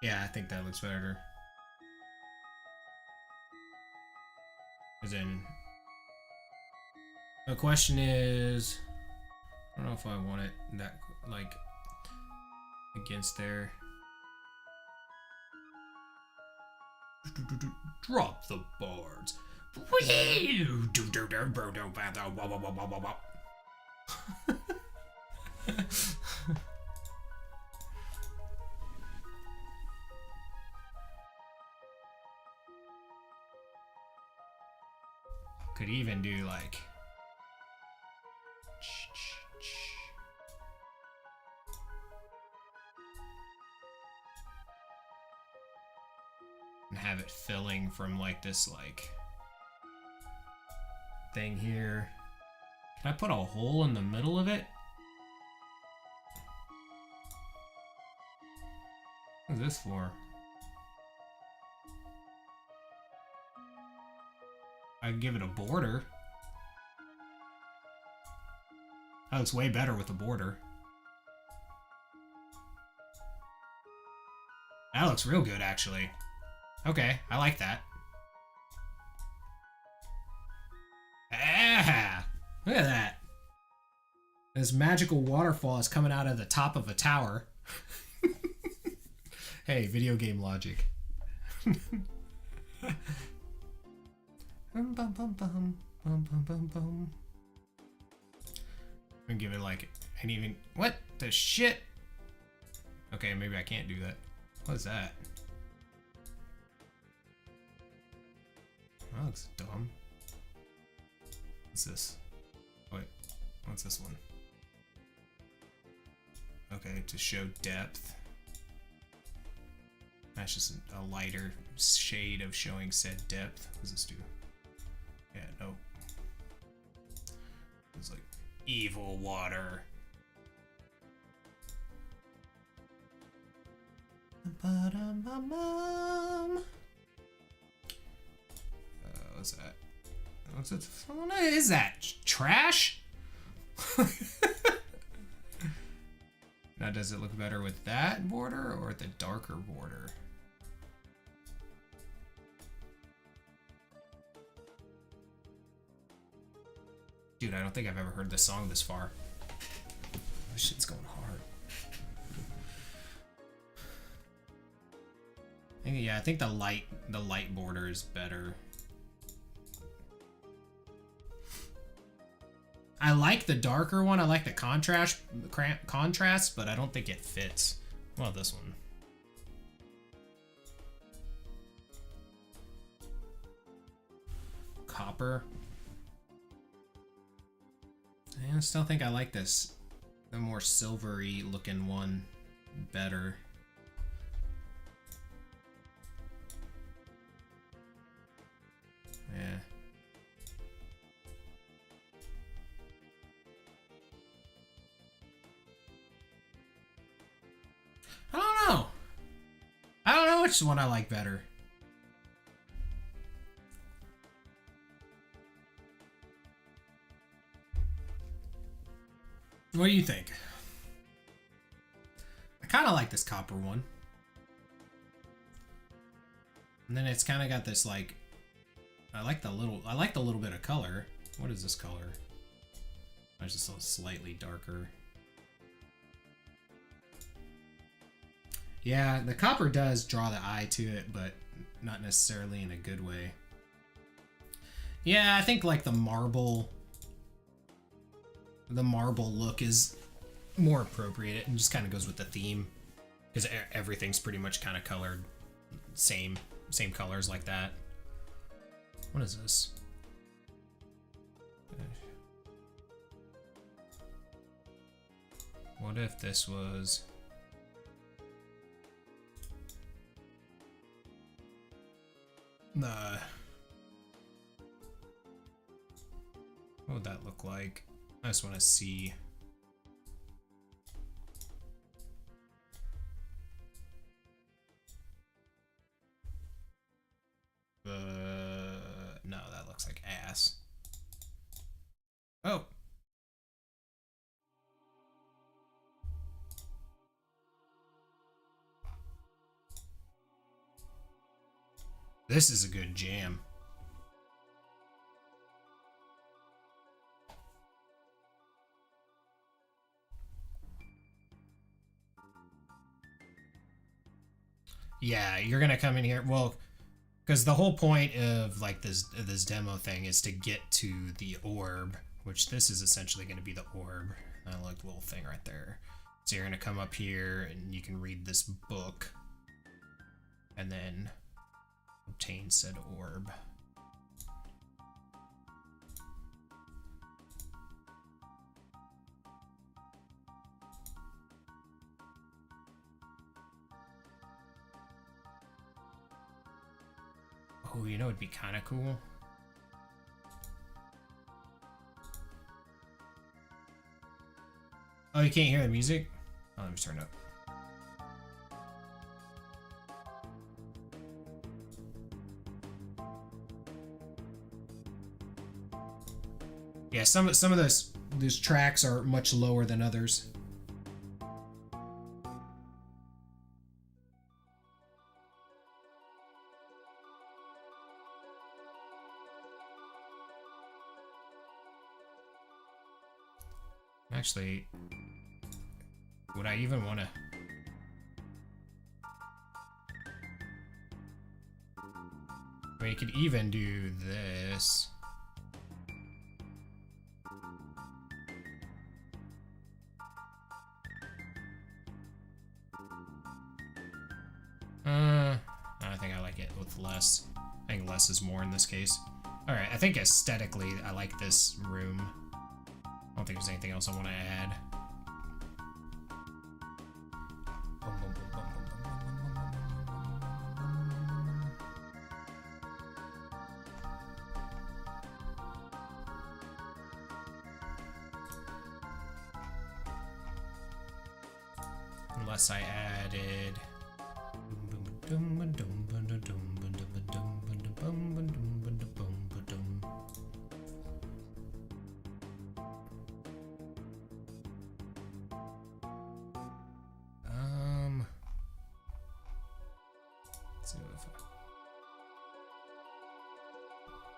Yeah, I think that looks better. As in, the question is, I don't know if I want it that, like, against there. Drop the bards. Could even do like and have it filling from like this like thing here. Can I put a hole in the middle of it? What's this for? I can give it a border. That looks way better with a border. That looks real good, actually. Okay, I like that. Ah! Look at that. This magical waterfall is coming out of the top of a tower. Hey, video game logic. Bum, bum, bum, bum, bum, bum, bum, bum. I'm gonna give it like an even. What the shit? Okay, maybe I can't do that. What is that? That looks dumb. What's this? Wait, what's this one? Okay, to show depth. That's just a lighter shade of showing said depth. What does this do? Yeah, no. It's like evil water. What's that? What's it? What is that? Trash? Now, does it look better with that border or the darker border? Dude, I don't think I've ever heard this song this far. This shit's going hard. Yeah, I think the light border is better. I like the darker one. I like the contrast, but I don't think it fits. Well, this one. Copper. I still think I like this, the more silvery looking one better. Yeah. I don't know. I don't know which one I like better. What do you think? I kind of like this copper one. And then it's kind of got this like, I like the little bit of color. What is this color? It's just a slightly darker. Yeah, the copper does draw the eye to it, but not necessarily in a good way. Yeah, I think like the marble look is more appropriate. It just kind of goes with the theme, because everything's pretty much kind of colored same colors like that. What is this? What if this was... What would that look like? I just want to see. No, that looks like ass. Oh. This is a good jam. Yeah, you're gonna come in here. Well, Because the whole point of like this demo thing is to get to the orb, which this is essentially going to be the orb. I like the little thing right there. So you're going to come up here and you can read this book and then obtain said orb. Oh, you know it'd be kind of cool? Oh, you can't hear the music? Oh, let me turn it up. Yeah, some of those tracks are much lower than others. Actually, would I even want to? I mean, you could even do this. I think I like it with less. I think less is more in this case. Alright, I think aesthetically I like this room. I don't think there's anything else I want to add. Unless I added...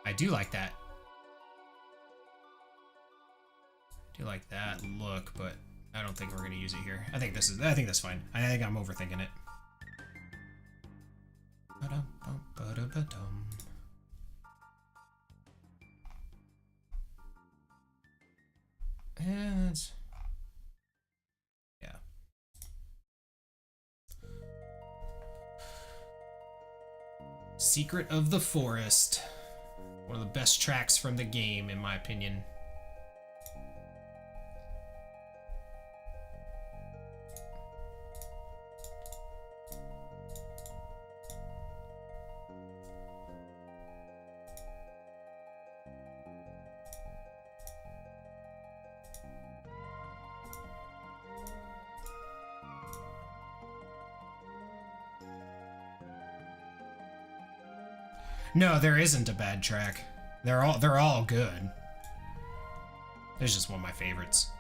I do like that. I do like that look, but I don't think we're gonna use it here. I think that's fine. I think I'm overthinking it. And yeah. Secret of the Forest. One of the best tracks from the game, in my opinion. No, there isn't a bad track. They're all good. It's just one of my favorites.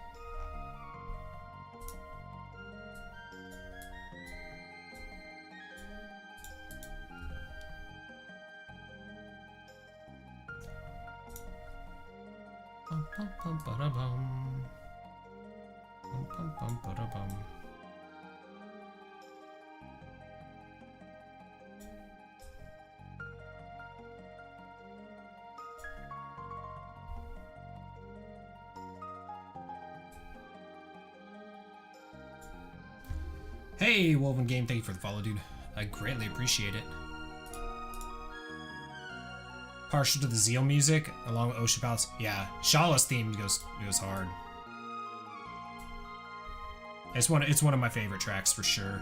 Bum, bum, bum, ba-da-bum. Bum, bum, bum, ba-da-bum. Hey, Woven Game, thank you for the follow, dude. I greatly appreciate it. Partial to the Zeal music, along with Ocean Palace. Yeah, Shala's theme goes hard. It's one of my favorite tracks for sure.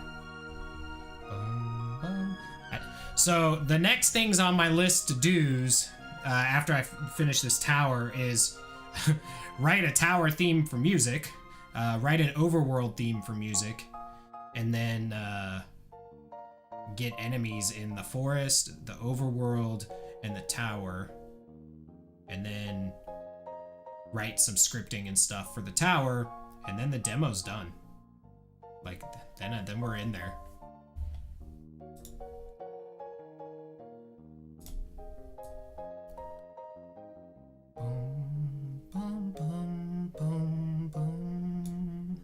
So the next things on my list to do's after I finish this tower is write a tower theme for music, write an overworld theme for music, and then get enemies in the forest, the overworld, and the tower, and then write some scripting and stuff for the tower, and then the demo's done. Like, then we're in there. Boom, boom, boom, boom, boom.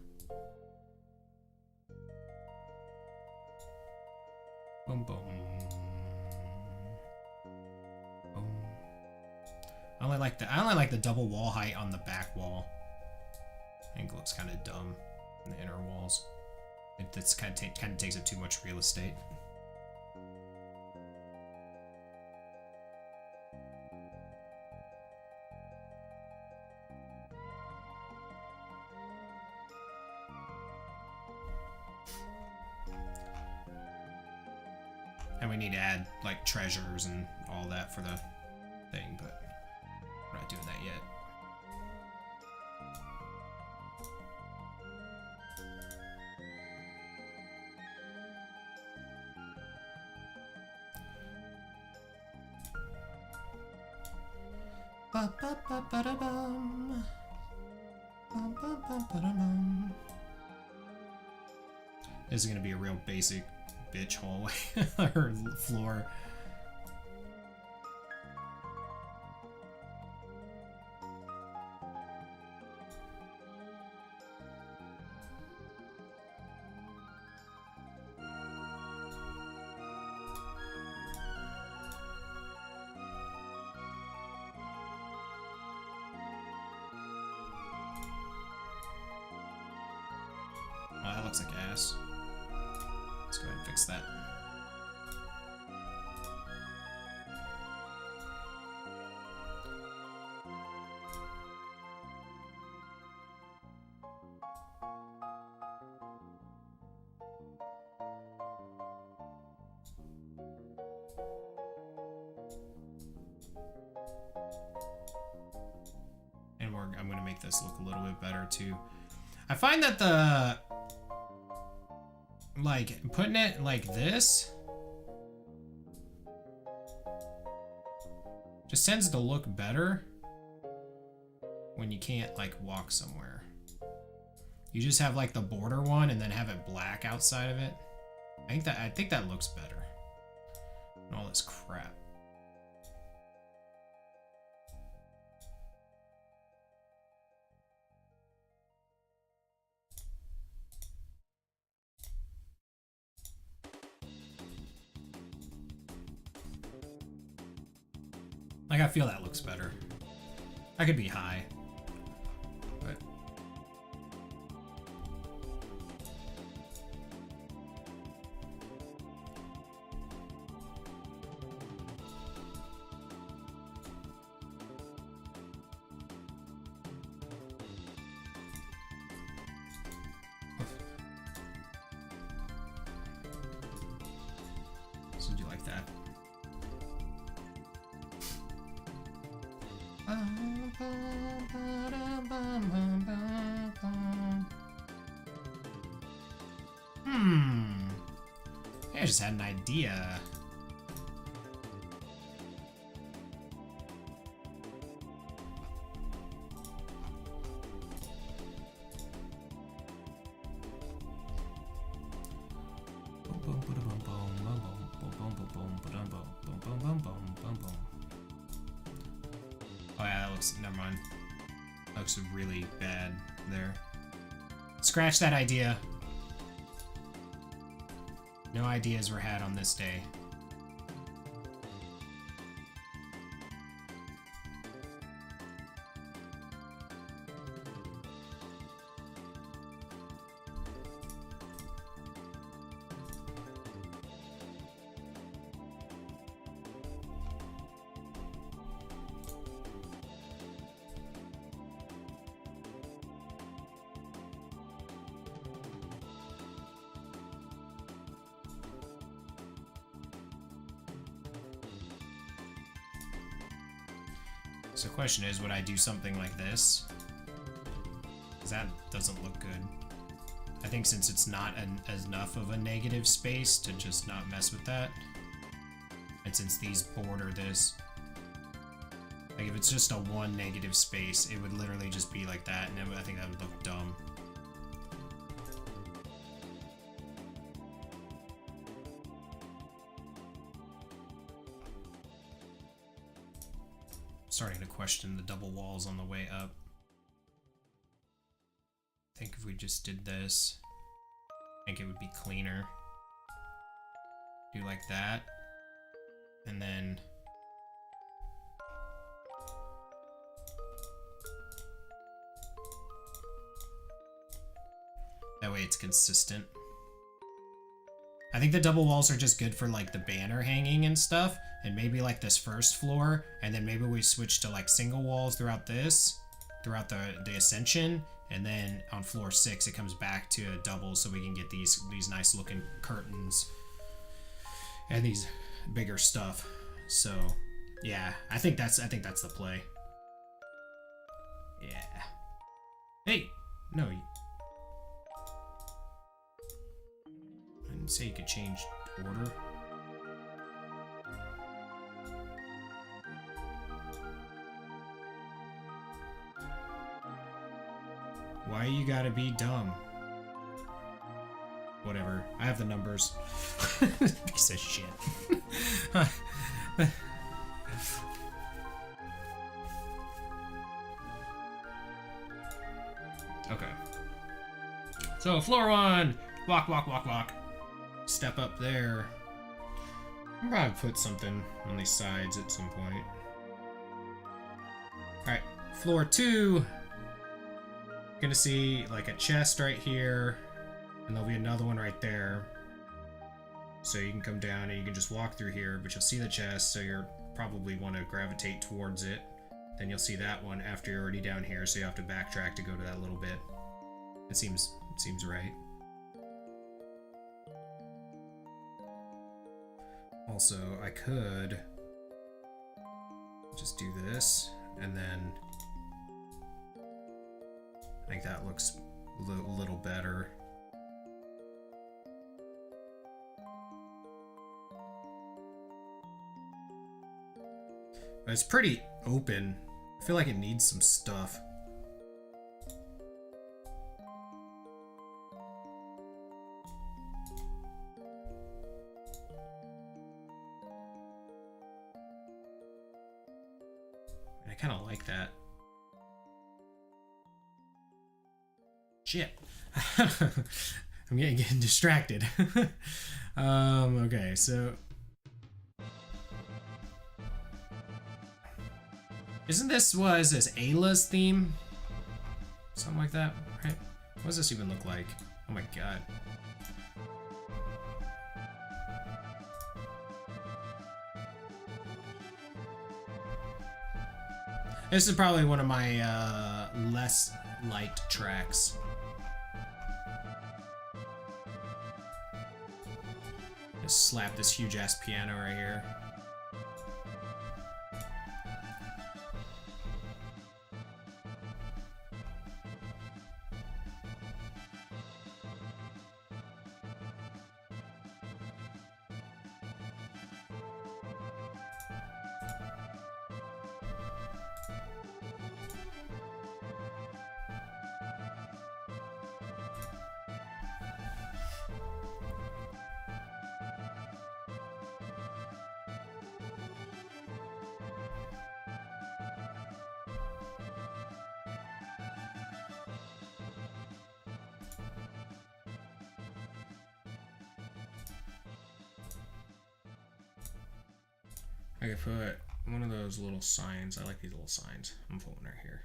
Boom, boom. only like the double wall height on the back wall. I think it looks kind of dumb in the inner walls. It's kind of takes up too much real estate. And we need to add like treasures and all that for the thing, but we're not doing that yet. Ba-ba-ba-ba-da-bum. Ba-ba-ba-ba-da-bum. This is gonna be a real basic bitch hallway or floor. Oh, that looks like ass. Let's go ahead and fix that. And I'm gonna make this look a little bit better too. I find that the like putting it like this just tends to look better when you can't like walk somewhere. You just have like the border one and then have it black outside of it. I think that looks better. And all this crap. Like, I feel that looks better. I could be high, but... So do you like that? I just had an idea. Oh yeah, that looks, never mind. That looks really bad there. Scratch that idea. No ideas were had on this day. So the question is, would I do something like this? Because that doesn't look good. I think since it's not enough of a negative space to just not mess with that. And since these border this, like if it's just a one negative space, it would literally just be like that, and I think that would look dumb. Starting to question the double walls on the way up. I think if we just did this, I think it would be cleaner. Do like that. And then That way it's consistent. I think the double walls are just good for like the banner hanging and stuff, and maybe like this first floor, and then maybe we switch to like single walls throughout the ascension, and then on floor 6 it comes back to a double, so we can get these nice looking curtains and these bigger stuff. So yeah, I think that's the play. Yeah. Hey, no. I didn't say you could change order. Why you gotta be dumb? Whatever. I have the numbers. Piece of shit. Okay. So, floor 1! Walk, walk, walk, walk. Step up there. I'll probably put something on these sides at some point. Alright, floor 2. Gonna see like a chest right here, and there'll be another one right there. So you can come down and you can just walk through here, but you'll see the chest, so you'll probably want to gravitate towards it. Then you'll see that one after you're already down here, so you have to backtrack to go to that little bit. It seems right. Also, I could just do this, and then I think that looks a little better. But it's pretty open. I feel like it needs some stuff. I kind of like that. Shit. I'm getting distracted. Okay, so... Isn't this, was this Ayla's theme? Something like that, right? What does this even look like? Oh my god. This is probably one of my less liked tracks. Just slap this huge ass piano right here. I could put one of those little signs. I like these little signs. I'm putting one right here.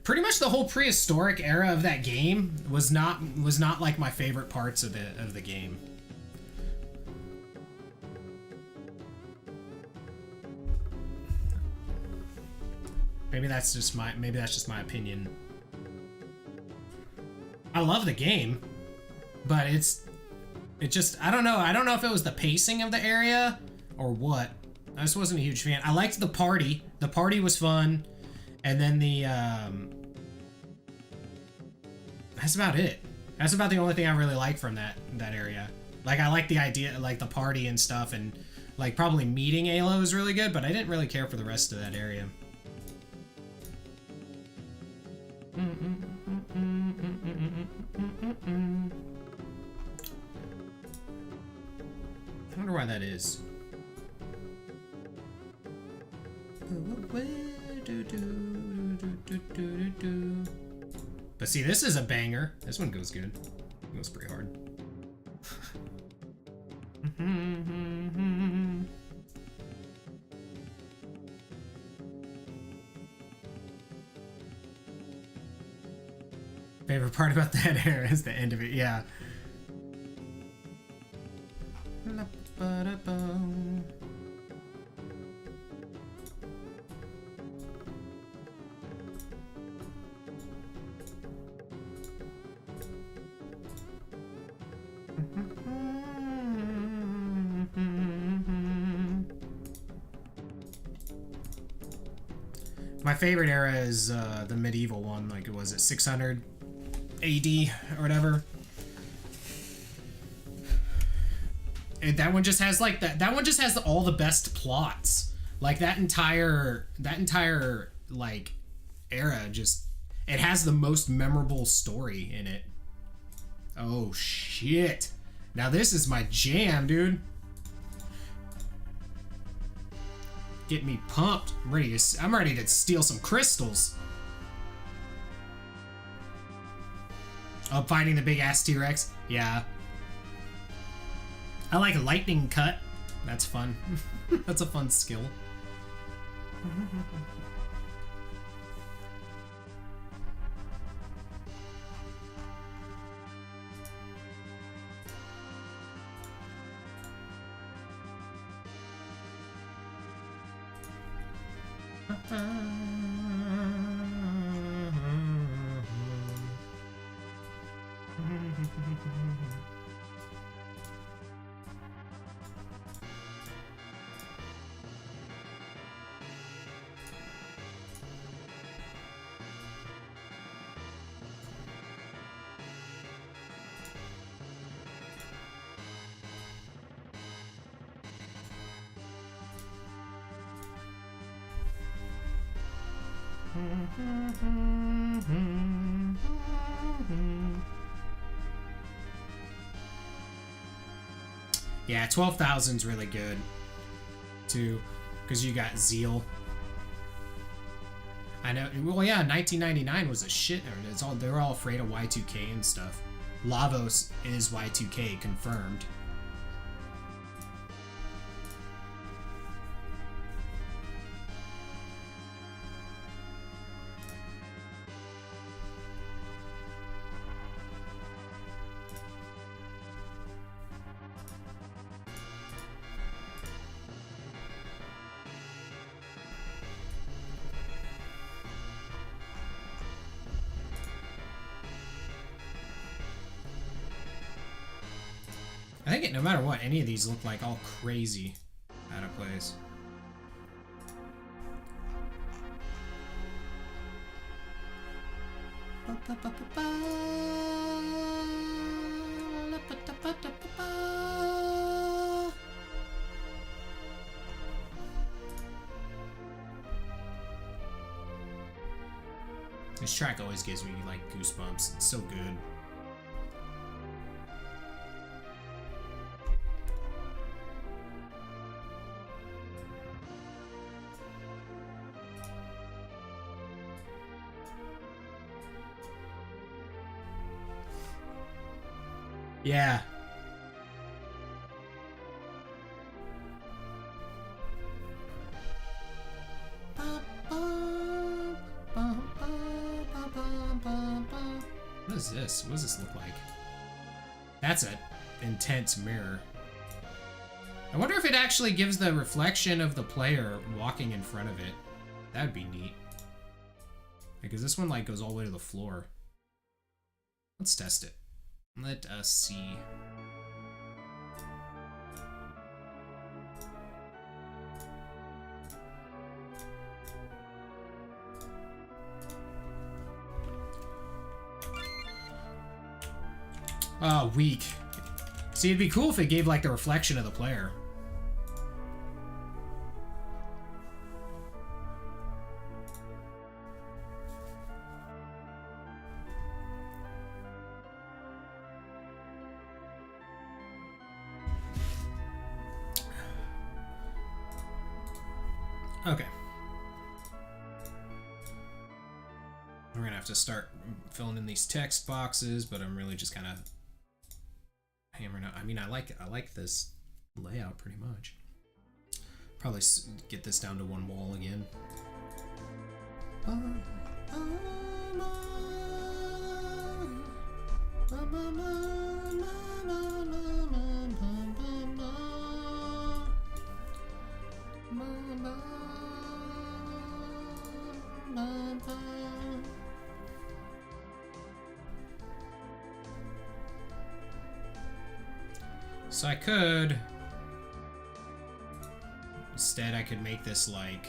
Pretty much the whole prehistoric era of that game was not like my favorite parts of the game. Maybe that's just my opinion. I love the game, but it just, I don't know if it was the pacing of the area or what. I just wasn't a huge fan. I liked the party. The party was fun, and then that's about it. That's about the only thing I really like from that area. Like, I like the idea, like the party and stuff, and like probably meeting Ayla was really good, but I didn't really care for the rest of that area. I wonder why that is. But see, this is a banger. This one goes good. It goes pretty hard. Favorite part about that era is the end of it, yeah. My favorite era is the medieval one, like was it 600 AD or whatever. And that one just has like that one just has all the best plots. Like that entire like era just it has the most memorable story in it. Oh shit. Now this is my jam, dude. Get me pumped. I'm ready to steal some crystals. Oh, fighting the big ass T-Rex. Yeah. I like lightning cut. That's fun. That's a fun skill. Yeah, 12,000's really good too, because you got Zeal. I know. Well, yeah, 1999 was a shit. They were all afraid of Y2K and stuff. Lavos is Y2K confirmed. I think no matter what, any of these look like all crazy out of place. This track always gives me like goosebumps. It's so good. Yeah. What is this? What does this look like? That's an intense mirror. I wonder if it actually gives the reflection of the player walking in front of it. That would be neat. Because this one like goes all the way to the floor. Let's test it. Let us see. Oh, weak. See, it'd be cool if it gave like the reflection of the player. Okay. We're gonna have to start filling in these text boxes, but I'm really just kind of hammering out. I mean, I like this layout pretty much. Probably get this down to one wall again. So I could... Instead, I could make this like...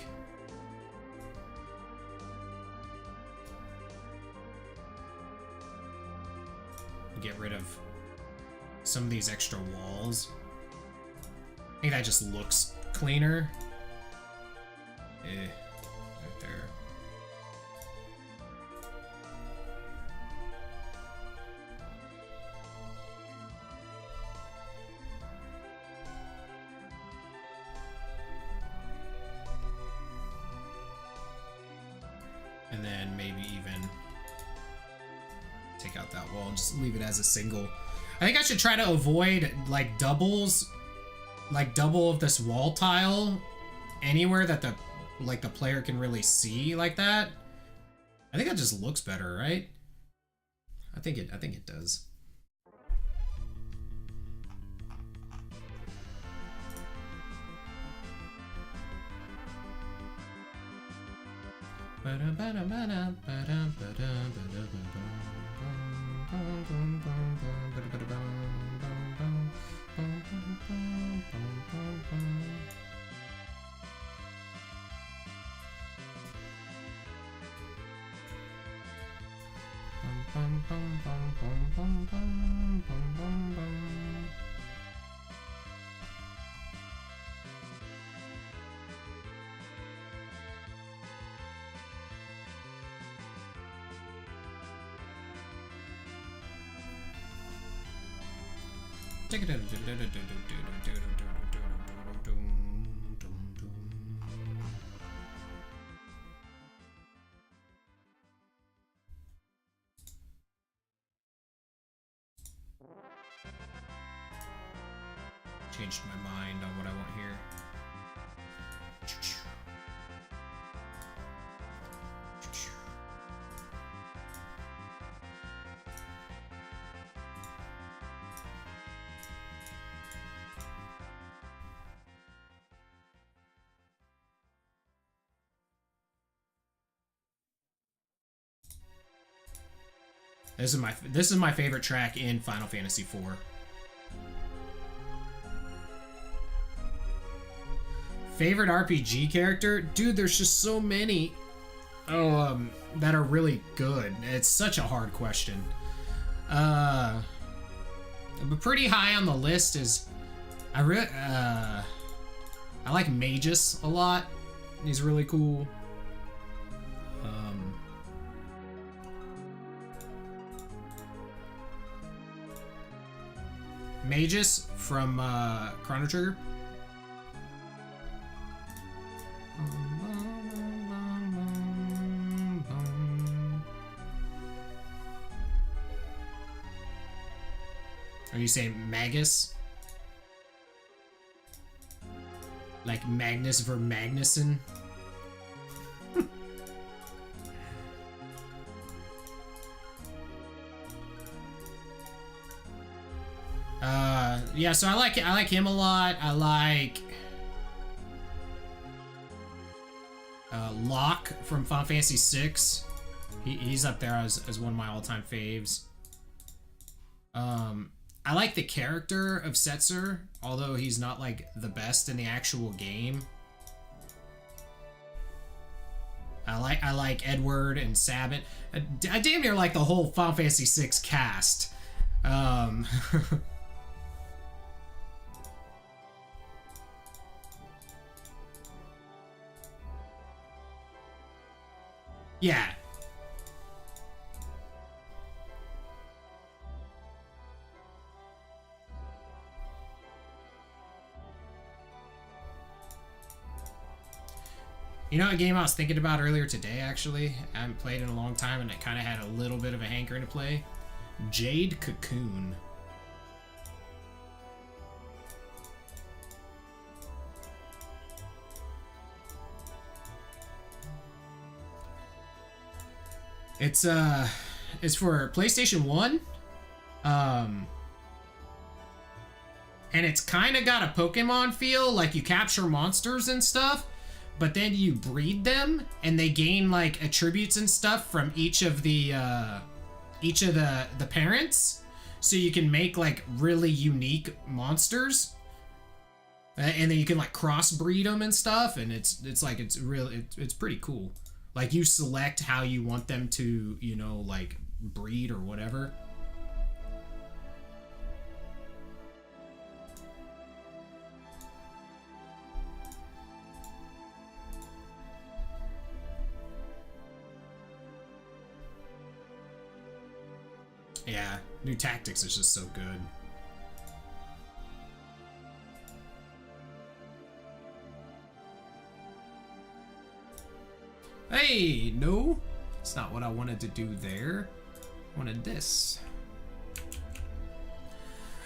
Get rid of some of these extra walls. I think that just looks cleaner. Right there. And then maybe even take out that wall and just leave it as a single. I think I should try to avoid like doubles, like double of this wall tile anywhere that the player can really see like that. I think that just looks better, right? I think it does. Changed my mind on what I want here. This is my favorite track in Final Fantasy IV. Favorite RPG character? Dude, there's just so many that are really good. It's such a hard question. But pretty high on the list is I like Magus a lot. He's really cool. Magus from Chrono Trigger. Are you saying Magus? Like Magnus Vermagnuson? Yeah, so I like him a lot. I like Locke from Final Fantasy VI. He's up there as one of my all-time faves. I like the character of Setzer, although he's not like the best in the actual game. I like Edward and Sabin. I damn near like the whole Final Fantasy VI cast. Yeah. You know a game I was thinking about earlier today, actually? I haven't played in a long time, and it kind of had a little bit of a hankering to play. Jade Cocoon. It's for PlayStation 1. Um, and it's kind of got a Pokemon feel, like you capture monsters and stuff, but then you breed them and they gain like attributes and stuff from each of the parents, so you can make like really unique monsters, and then you can like crossbreed them and stuff, and it's pretty cool. Like you select how you want them to, you know, like breed or whatever. Yeah, new tactics is just so good. Hey, no, that's not what I wanted to do there. I wanted this.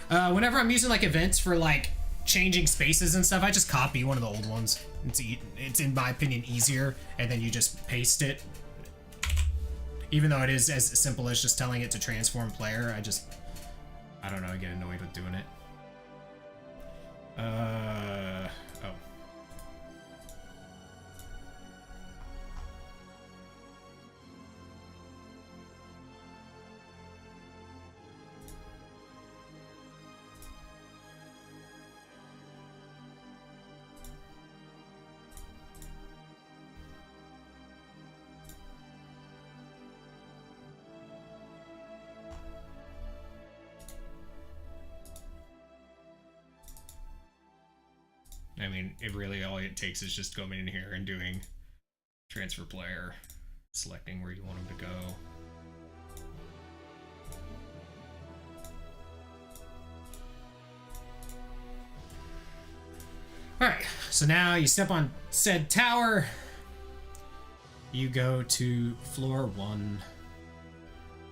Whenever I'm using like events for like changing spaces and stuff, I just copy one of the old ones. It's in my opinion easier, and then you just paste it. Even though it is as simple as just telling it to transform player, I don't know, I get annoyed with doing it. Oh. I mean, all it takes is just going in here and doing transfer player, selecting where you want them to go. Alright, so now you step on said tower, you go to floor 1.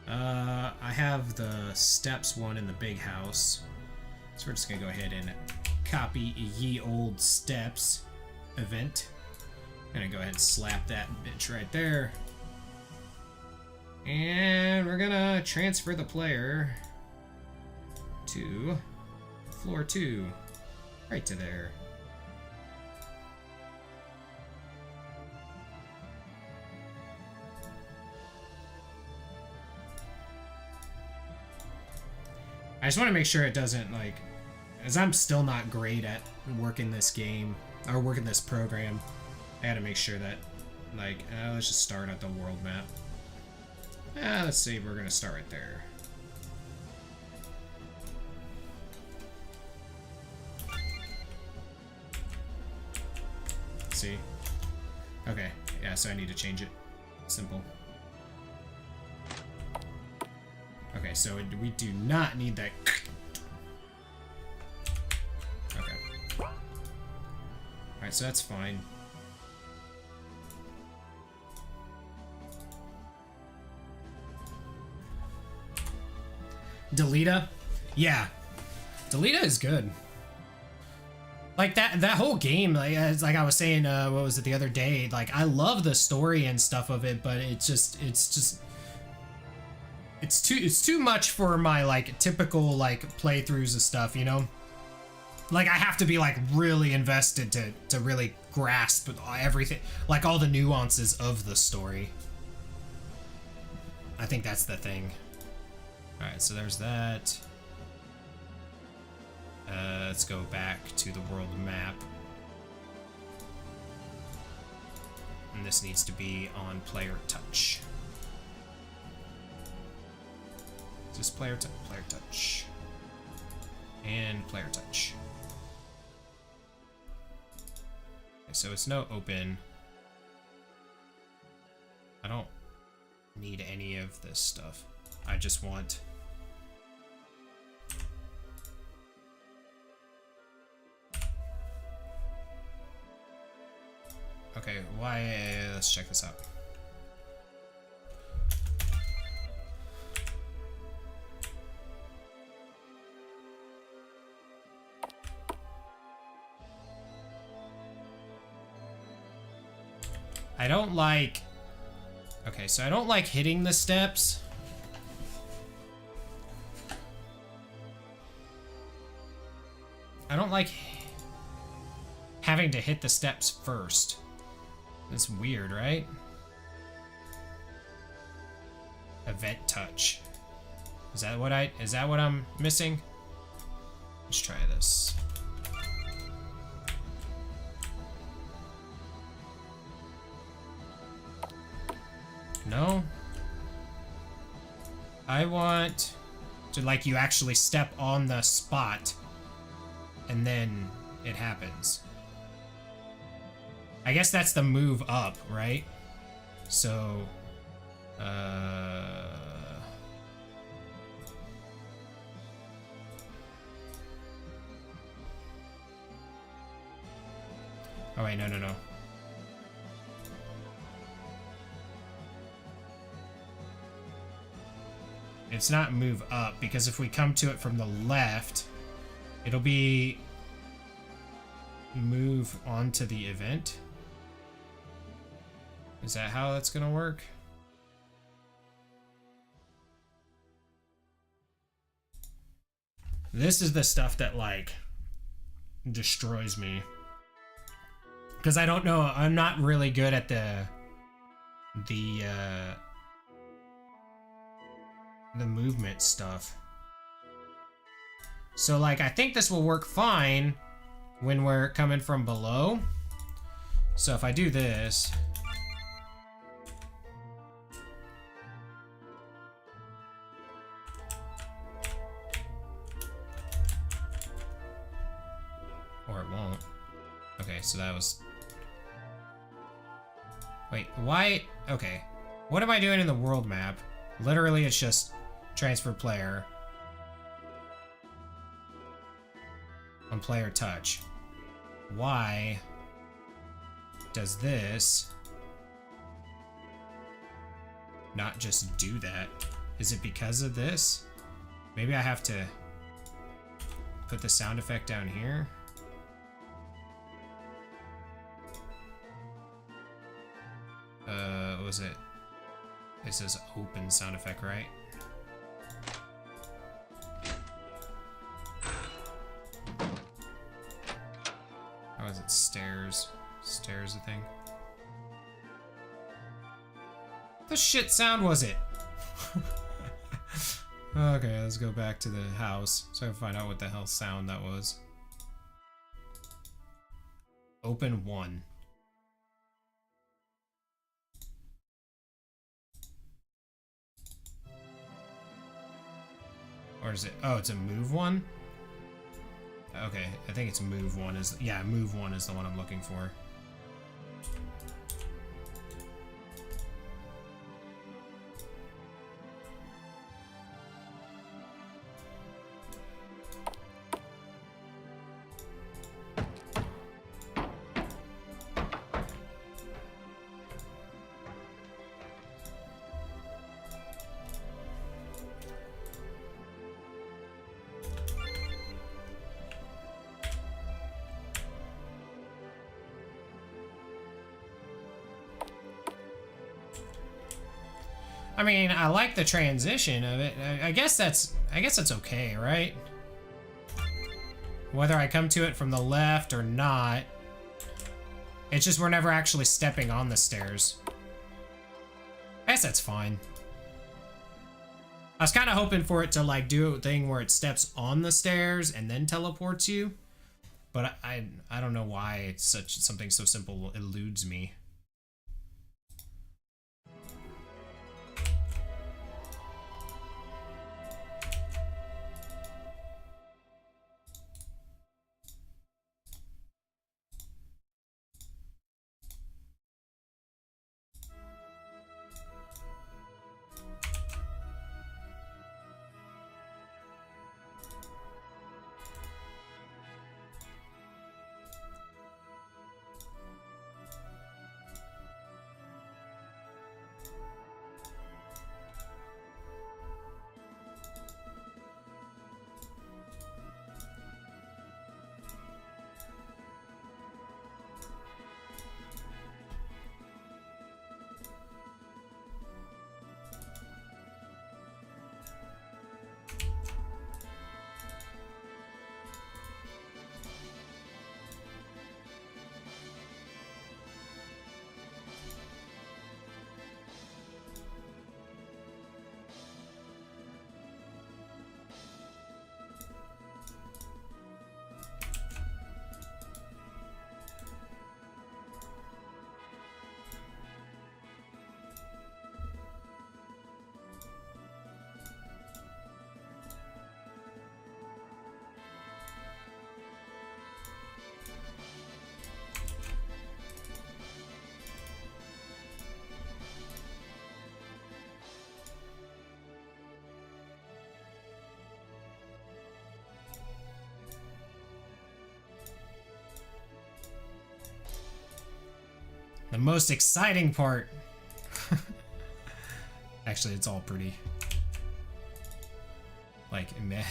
I have the steps one in the big house, so we're just gonna go ahead and copy ye old steps event. I'm gonna go ahead and slap that bitch right there. And we're gonna transfer the player to floor 2. Right to there. I just want to make sure it doesn't, like, as I'm still not great at working this game, or working this program, I gotta make sure that, like, let's just start at the world map. Let's see, we're gonna start right there. See? Okay, yeah, so I need to change it. Simple. Okay, so we do not need that. Okay. Alright, so that's fine. Delita? Yeah. Delita is good. Like that whole game, like I was saying, what was it the other day? Like I love the story and stuff of it, but it's too much for my like typical like playthroughs of stuff, you know? Like I have to be like really invested to really grasp everything, like all the nuances of the story. I think that's the thing. All right, so there's that. Let's go back to the world map. And this needs to be on player touch. Just player touch. And player touch. Okay, so it's no open. I don't need any of this stuff. I just want... Okay, why? Let's check this out. I don't like... Okay, so I don't like hitting the steps. I don't like having to hit the steps first. That's weird, right? Event touch. Is that what I'm missing? Let's try this. No. I want to, like, you actually step on the spot and then it happens. I guess that's the move up, right? So, oh wait, no. It's not move up, because if we come to it from the left, it'll be move onto the event. Is that how that's gonna work? This is the stuff that, like, destroys me. Because I don't know, I'm not really good at the movement stuff. So, like, I think this will work fine when we're coming from below. So if I do this, or it won't. Okay, so that was, wait, why? Okay, what am I doing in the world map? Literally, it's just transfer player on player touch. Why does this not just do that? Is it because of this? Maybe I have to put the sound effect down here. What was it? It says open sound effect, right? How is it stairs? Stairs a thing? What the shit sound was it? Okay, let's go back to the house so I can find out what the hell sound that was. Open 1. Or is it? Oh, it's a move 1? Okay, I think it's move 1 is, yeah, move 1 is the one I'm looking for. I mean, I like the transition of it. I guess that's okay, right? Whether I come to it from the left or not, it's just we're never actually stepping on the stairs. I guess that's fine. I was kind of hoping for it to, like, do a thing where it steps on the stairs and then teleports you, but I don't know why it's something so simple eludes me. The most exciting part. Actually, it's all pretty. Like, meh.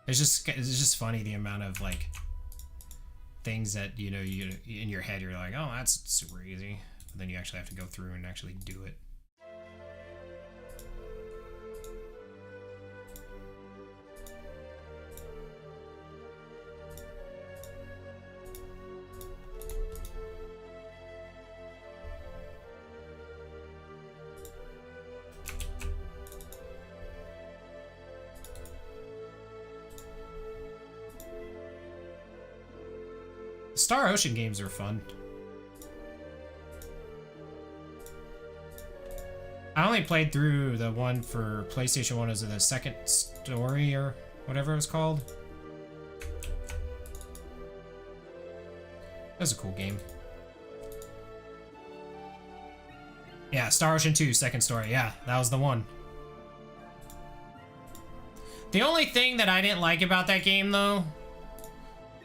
It's just funny the amount of like things that you in your head you're like, oh, that's super easy, but then you actually have to go through and actually do it. Star Ocean games are fun. I only played through the one for PlayStation 1 as the second story or whatever it was called. That was a cool game. Yeah, Star Ocean 2, second story. Yeah, that was the one. The only thing that I didn't like about that game, though,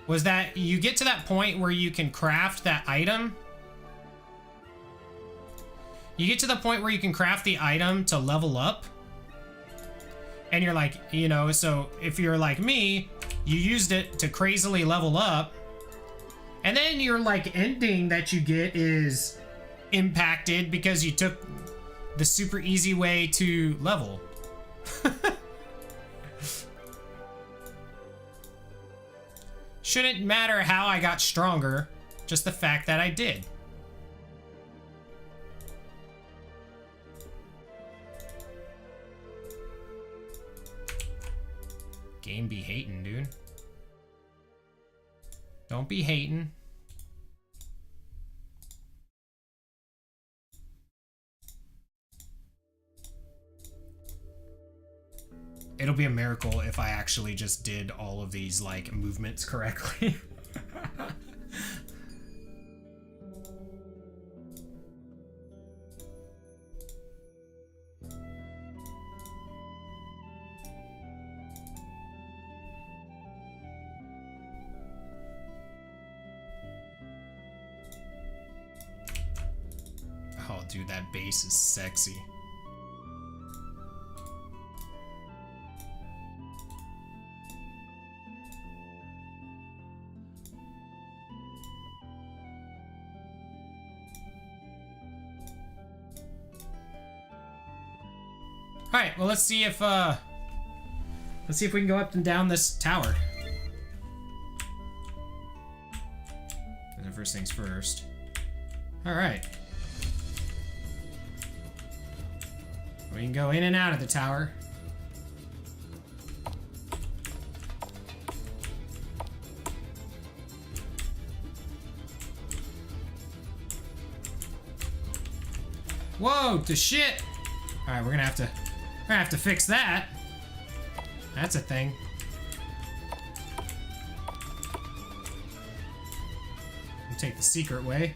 was that you get to that point where you can craft that item. You get to the point where you can craft the item to level up. And you're like, you know, so if you're like me, you used it to crazily level up. And then your like ending that you get is impacted because you took the super easy way to level. Shouldn't matter how I got stronger, just the fact that I did. Game be hating, dude. Don't be hating. It'll be a miracle if I actually just did all of these, like, movements correctly. Oh, dude, that bass is sexy. Alright, well let's see if we can go up and down this tower. And first things first. Alright. We can go in and out of the tower. Whoa, the shit! Alright, we're gonna have to fix that. That's a thing. We'll take the secret way.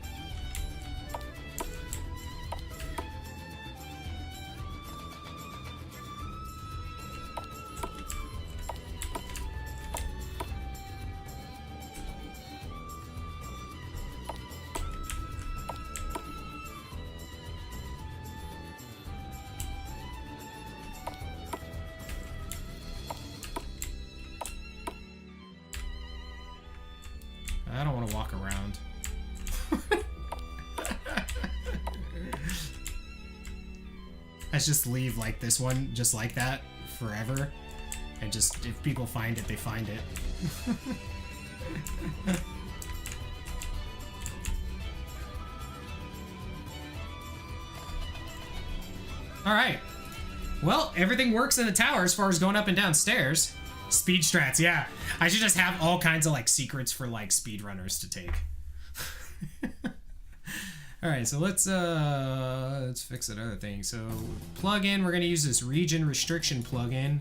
I don't want to walk around. Let's just leave like this one, just like that, forever. And just, if people find it, they find it. Alright. Well, everything works in the tower as far as going up and down stairs. Speed strats, yeah. I should just have all kinds of like secrets for like speedrunners to take. All right, so let's fix that other thing. So plugin, we're gonna use this region restriction plugin.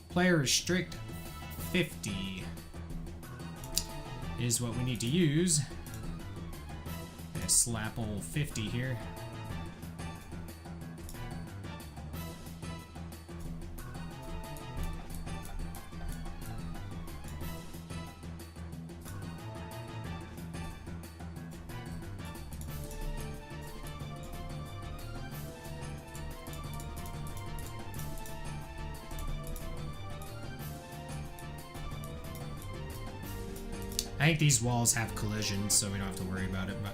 Player restrict 50 is what we need to use. Gonna slap old 50 here. I think these walls have collisions, so we don't have to worry about it. But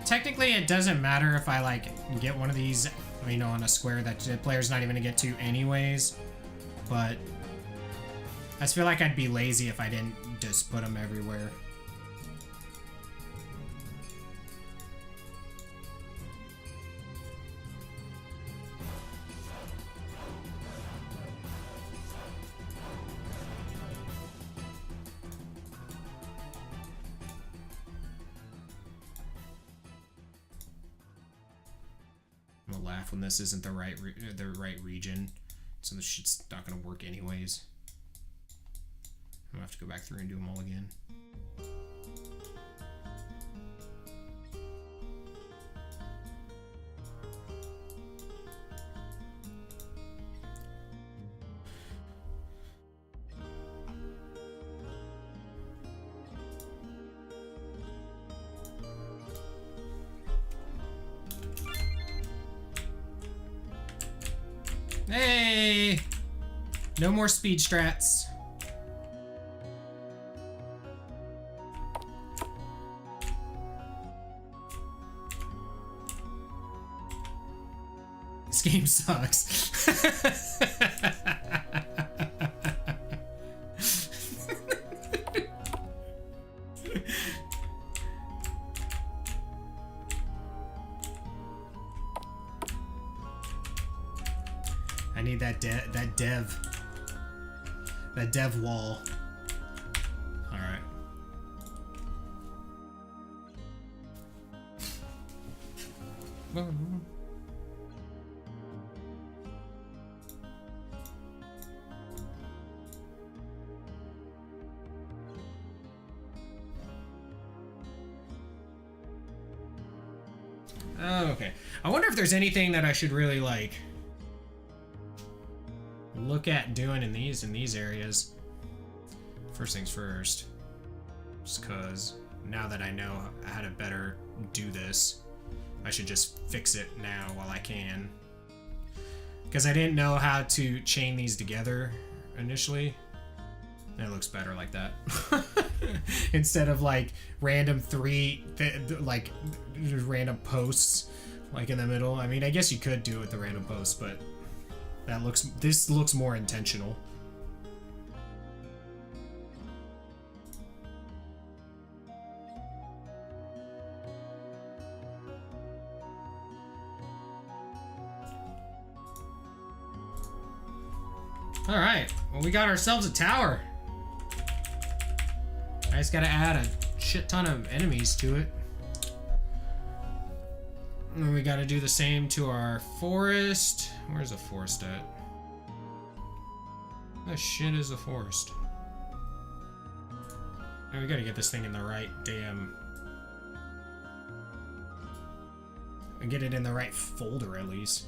technically, it doesn't matter if I like get one of these, you know, on a square that the player's not even gonna get to anyways. But I just feel like I'd be lazy if I didn't just put them everywhere. When this isn't the right region, so this shit's not gonna work anyways. I'm gonna have to go back through and do them all again. Hey! No more speed strats. This game sucks. I need that dev wall. All right. Oh, okay. I wonder if there's anything that I should really like look at doing in these areas. First things first, just cause now that I know how to better do this, I should just fix it now while I can. Because I didn't know how to chain these together initially. And it looks better like that. Instead of like random like random posts like in the middle. I mean, I guess you could do it with the random posts, but this looks more intentional. All right, well, we got ourselves a tower. I just gotta add a shit ton of enemies to it. And we gotta do the same to our forest. Where's the forest at? What shit is a forest? And we gotta get this thing in the right damn... and get it in the right folder at least.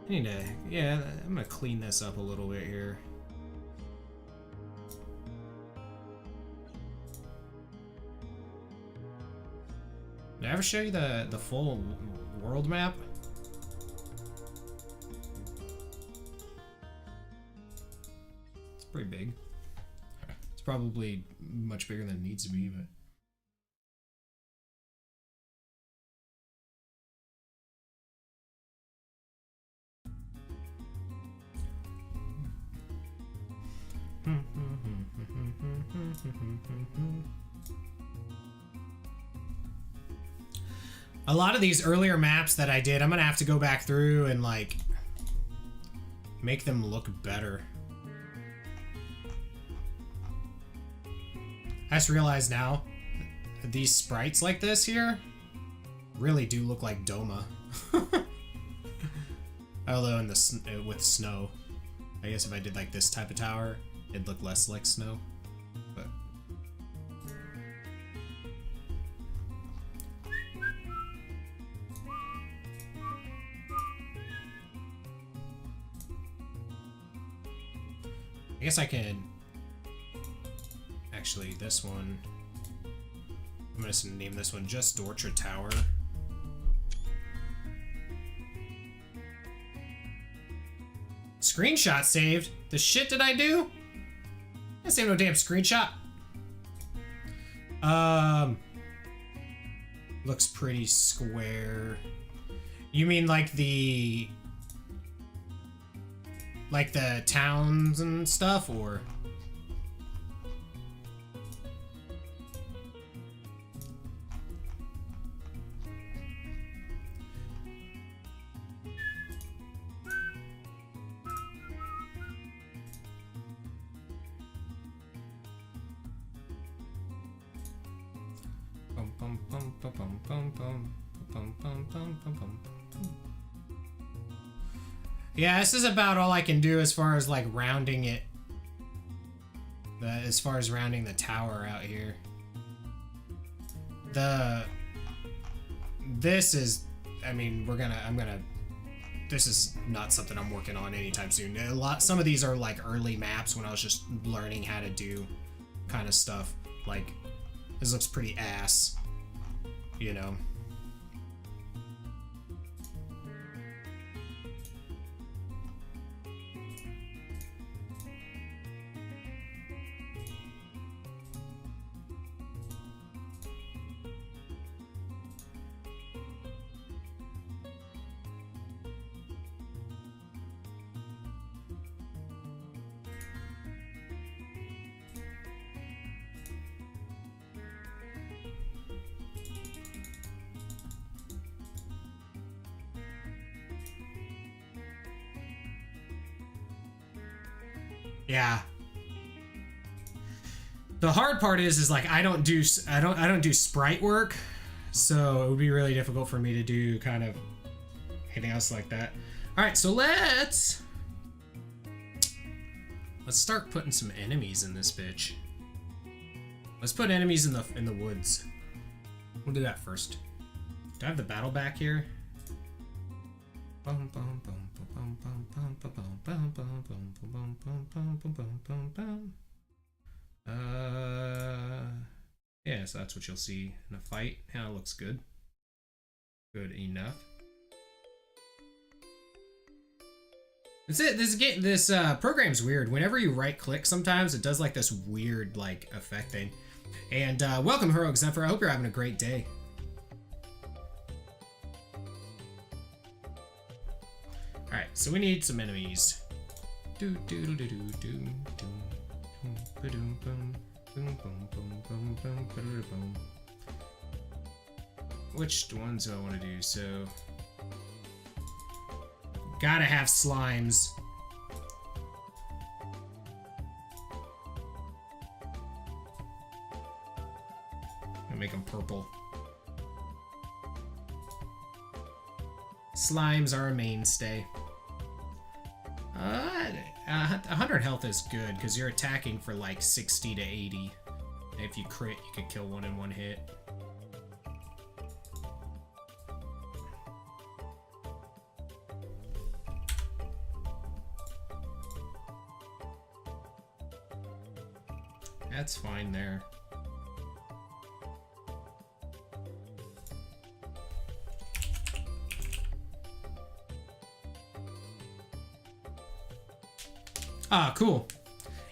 I need to, yeah, I'm gonna clean this up a little bit here. Did I ever show you the full world map? It's pretty big. It's probably much bigger than it needs to be, but... A lot of these earlier maps that I did, I'm gonna have to go back through and like make them look better. I just realized now these sprites like this here really do look like Doma. Although in the with snow, I guess if I did like this type of tower, it'd look less like snow. But I guess I can actually this one. I'm just gonna name this one just Dortra Tower. Screenshot saved? The shit did I do? I saved no damn screenshot. Looks pretty square. You mean like the towns and stuff, or? Yeah, this is about all I can do as far as like rounding it. As far as rounding the tower out here. This is, I mean, this is not something I'm working on anytime soon. Some of these are like early maps when I was just learning how to do kind of stuff. Like, this looks pretty ass, you know. Yeah. The hard part is like I don't do sprite work, so it would be really difficult for me to do kind of anything else like that. All right, so let's start putting some enemies in this bitch. Let's put enemies in the woods. We'll do that first. Do I have the battle back here? Yeah, so that's what you'll see in a fight. Yeah, it looks good. Good enough. This program's weird. Whenever you right click, sometimes it does like this weird like effect thing. And welcome, Heroic Zephyr. I hope you're having a great day. All right, so we need some enemies. Which ones do I want to do? So, gotta have slimes. I'll make them purple. Slimes are a mainstay. 100 health is good because you're attacking for like 60 to 80. And if you crit, you can kill one in one hit. That's fine there. Ah, cool.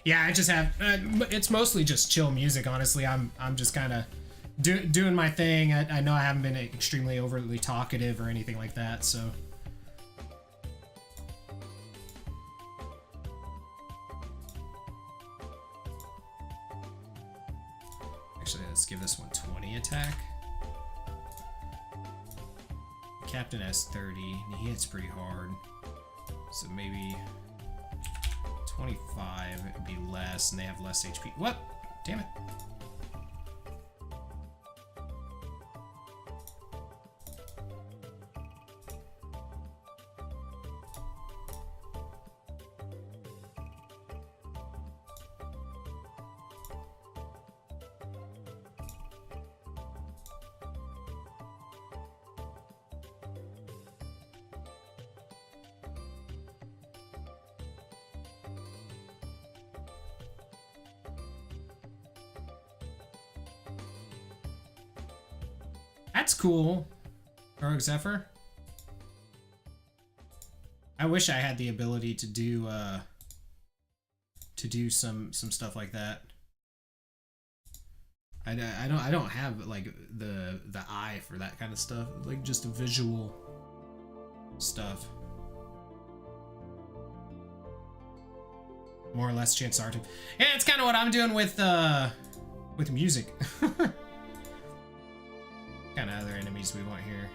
Yeah, I just have. It's mostly just chill music, honestly. I'm just kind of doing my thing. I know I haven't been extremely overly talkative or anything like that, so. Actually, let's give this one 20 attack. Captain has 30, and he hits pretty hard. So maybe 25, it would be less, and they have less HP. What? Damn it. That's cool, Heroic Zephyr. I wish I had the ability to do some stuff like that. I don't have like the eye for that kind of stuff, like just visual stuff. More or less chance art. Yeah, it's kind of what I'm doing with music. Kind of other enemies we want here.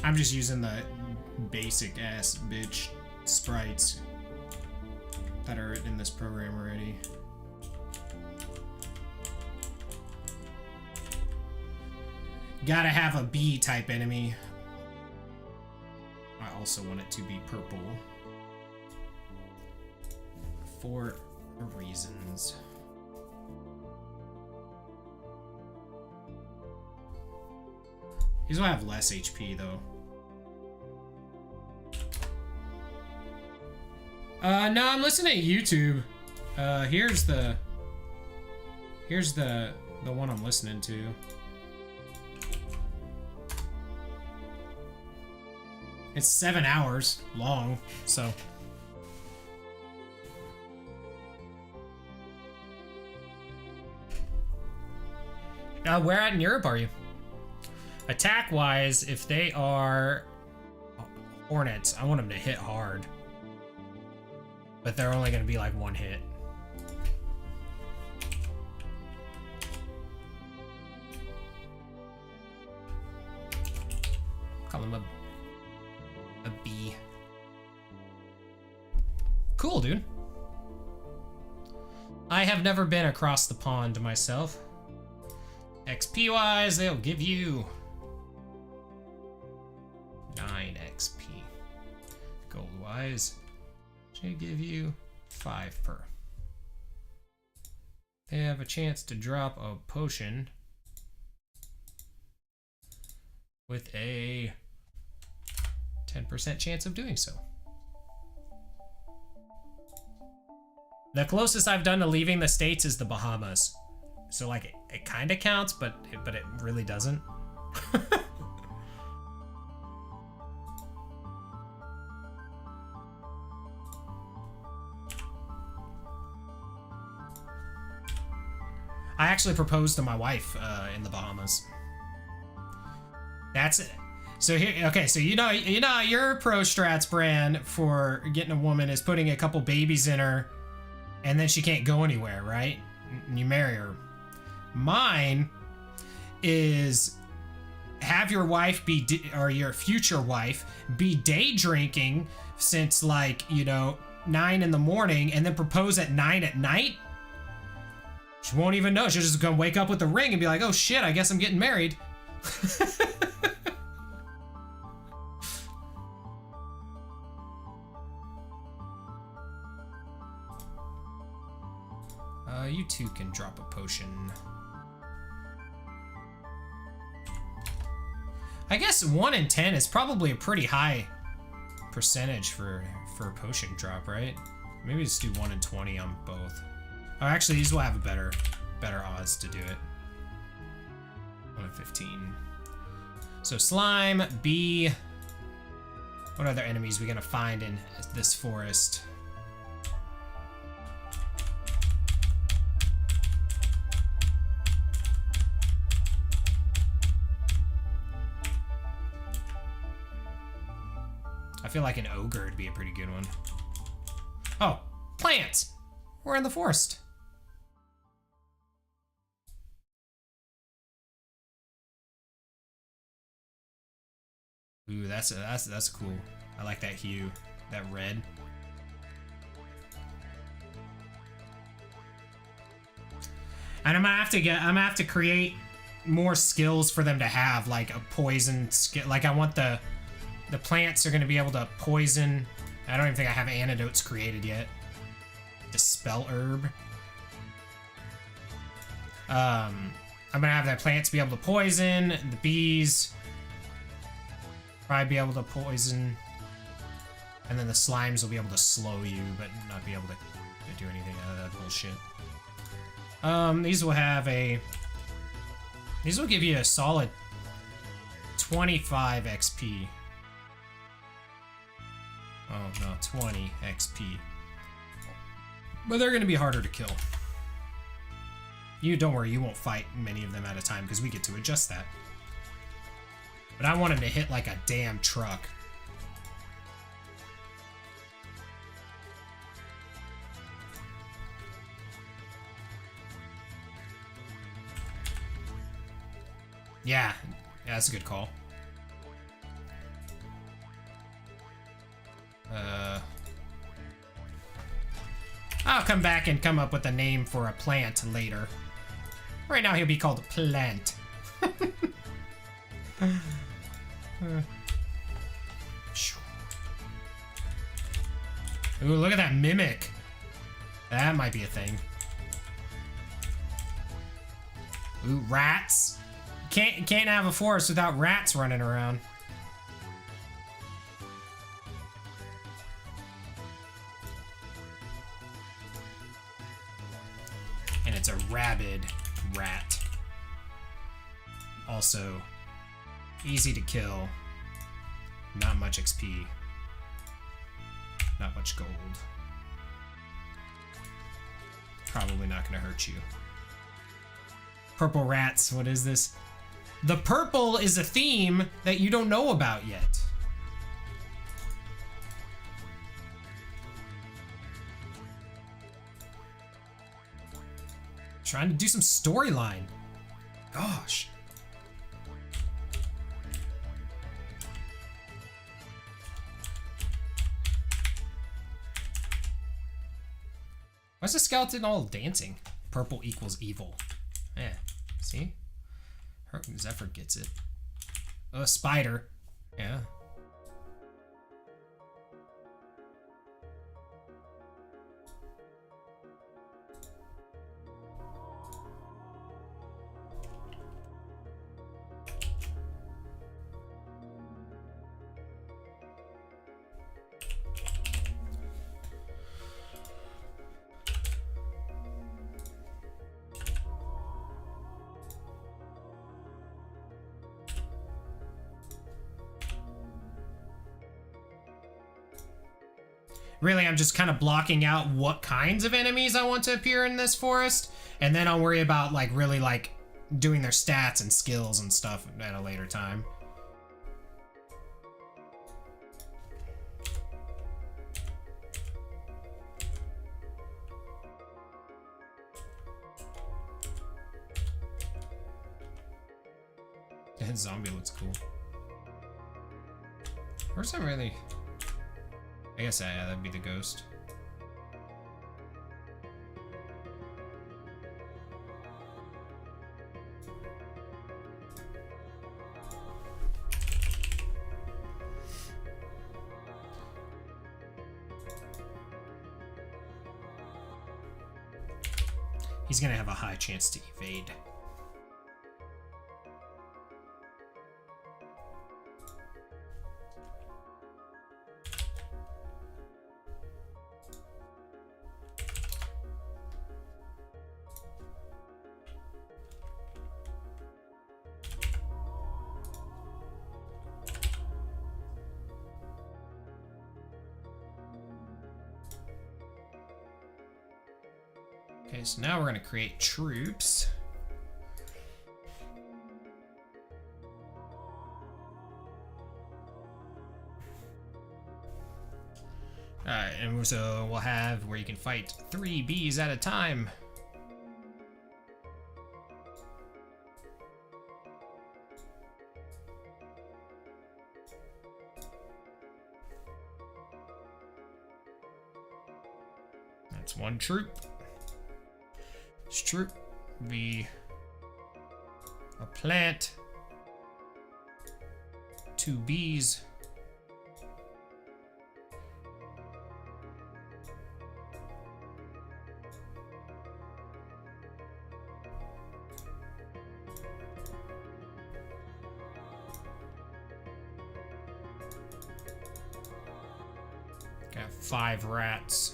I'm just using the basic ass bitch sprites that are in this program already. Gotta have a B type enemy. I also want it to be purple for reasons. These will have less HP though. No, I'm listening to YouTube. Here's the one I'm listening to. It's 7 hours long, so. Where at in Europe are you? Attack-wise, if they are Hornets, I want them to hit hard. But they're only going to be like one hit. Call them a B. Cool, dude. I have never been across the pond myself. XP-wise, they'll give you 9 XP. Gold-wise, should give you 5 per. They have a chance to drop a potion with a 10% chance of doing so. The closest I've done to leaving the States is the Bahamas. So like it kind of counts, but it really doesn't. I actually proposed to my wife in the Bahamas. That's it. So here, okay, so you know your pro strats brand for getting a woman is putting a couple babies in her, and then she can't go anywhere, right? And you marry her. Mine is have your wife be or your future wife be day drinking since like 9 in the morning, and then propose at 9 at night. She won't even know. She'll just come wake up with the ring and be like, "Oh shit, I guess I'm getting married." You two can drop a potion. I guess 1 in 10 is probably a pretty high percentage for a potion drop, right? Maybe just do 1 in 20 on both. Oh, actually, these will have a better odds to do it. 1 in 15. So slime, bee. What other enemies are we gonna find in this forest? I feel like an ogre would be a pretty good one. Oh, plants! We're in the forest. Ooh, that's cool. I like that hue, that red. And I'm gonna have to create more skills for them to have, like a poison skill. Like I want the plants are gonna be able to poison. I don't even think I have antidotes created yet. Dispel herb. I'm gonna have the plants be able to poison, the bees probably be able to poison, and then the slimes will be able to slow you, but not be able to do anything out of that bullshit. These will give you a solid 25 XP. Oh no, 20 XP. But they're gonna be harder to kill. You don't worry, you won't fight many of them at a time because we get to adjust that. But I want him to hit like a damn truck. Yeah, that's a good call. I'll come back and come up with a name for a plant later. Right now he'll be called Plant. Ooh, look at that mimic. That might be a thing. Ooh, rats. Can't have a forest without rats running around. And it's a rabid rat. Also, easy to kill. Not much XP. Not much gold. Probably not gonna hurt you. Purple rats, what is this? The purple is a theme that you don't know about yet. Trying to do some storyline. Gosh. Why's the skeleton all dancing? Purple equals evil. Yeah, see? Zephyr gets it. Oh, a spider. Yeah. Really, I'm just kind of blocking out what kinds of enemies I want to appear in this forest, and then I'll worry about like really like doing their stats and skills and stuff at a later time. That zombie looks cool. Where's that really? I guess yeah, that'd be the ghost. He's gonna have a high chance to evade. Okay, so now we're going to create troops. Alright, and so we'll have where you can fight 3 bees at a time. That's 1 troop. This troop be a plant, 2 bees. Got 5 rats.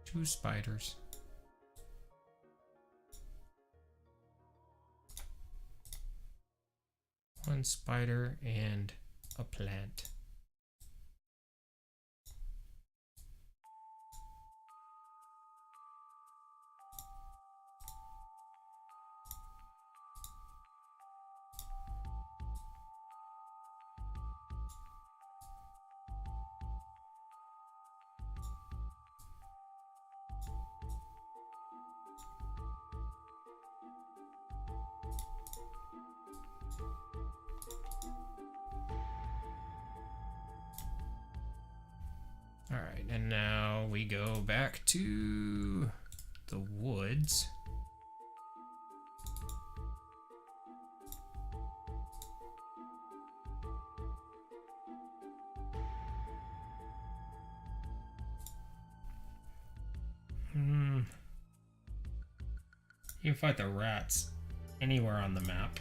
Two spiders. One spider and a plant. All right, and now we go back to the woods. You can fight the rats anywhere on the map.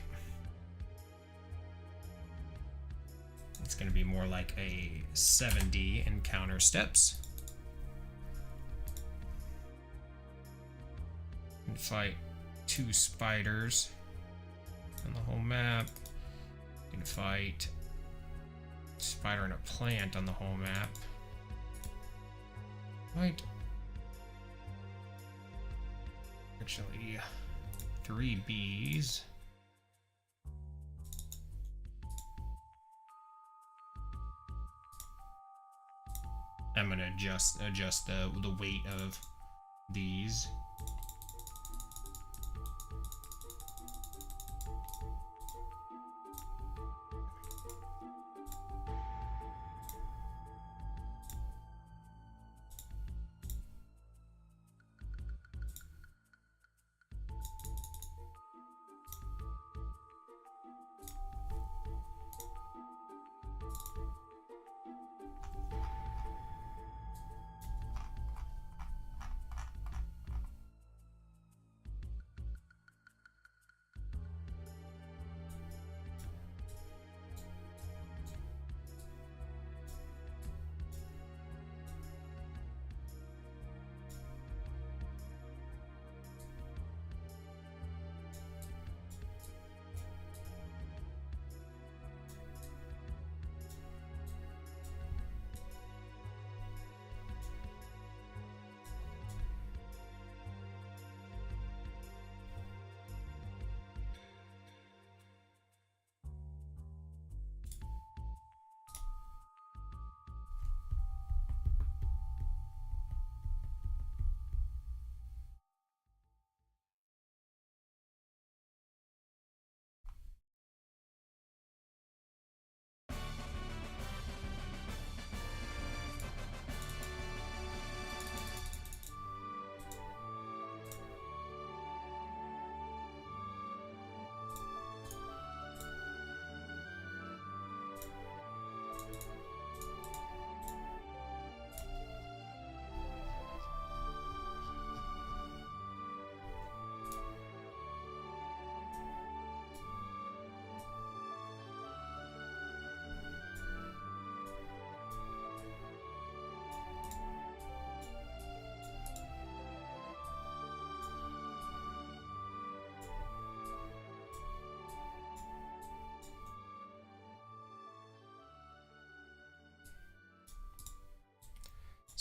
It's going to be more like a 7D encounter steps. And fight 2 spiders on the whole map. You can fight a spider and a plant on the whole map. Fight actually 3 bees. I'm gonna adjust the weight of these.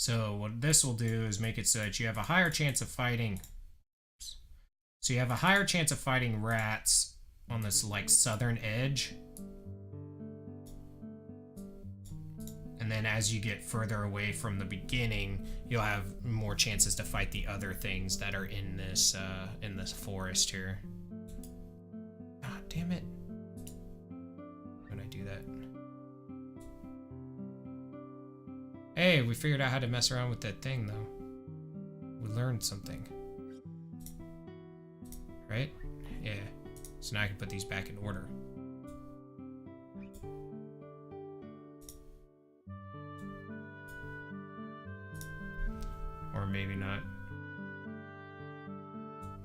So what this will do is make it so that you have a higher chance of fighting. So you have a higher chance of fighting rats on this like southern edge. And then as you get further away from the beginning, you'll have more chances to fight the other things that are in this forest here. God damn it. When I do that. Hey, we figured out how to mess around with that thing though. We learned something. Right? Yeah. So now I can put these back in order. Or maybe not.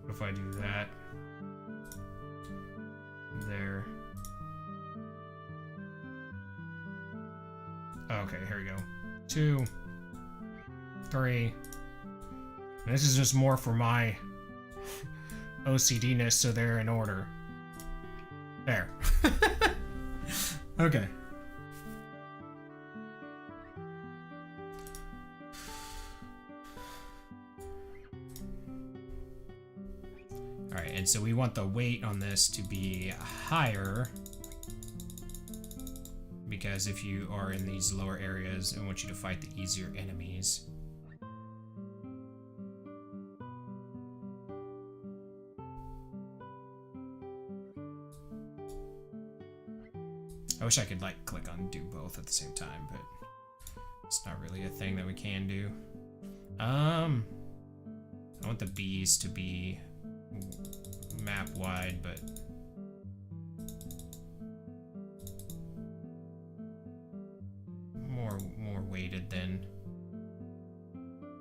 What if I do that? There. Okay, here we go. 2, 3. And this is just more for my OCD-ness, so they're in order. There. Okay. Alright, and so we want the weight on this to be higher, because if you are in these lower areas, I want you to fight the easier enemies. I wish I could like click on do both at the same time, but it's not really a thing that we can do. I want the bees to be map wide, but more weighted than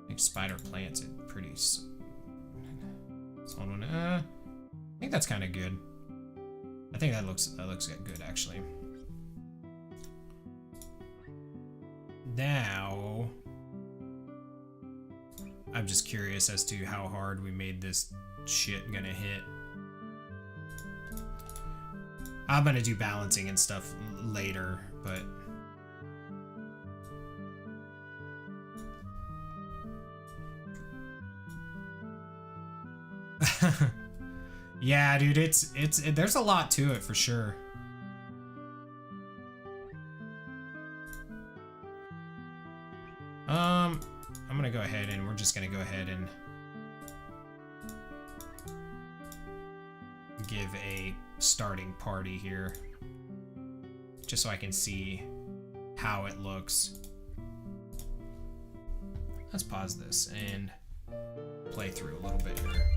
like spider plants. It pretty solid one. I think that's kind of good. I think that looks good actually. Now, I'm just curious as to how hard we made this shit gonna hit. I'm gonna do balancing and stuff later, but yeah, dude, there's a lot to it for sure. I'm gonna go ahead and we're just gonna go ahead and give a starting party here, just so I can see how it looks. Let's pause this and play through a little bit here.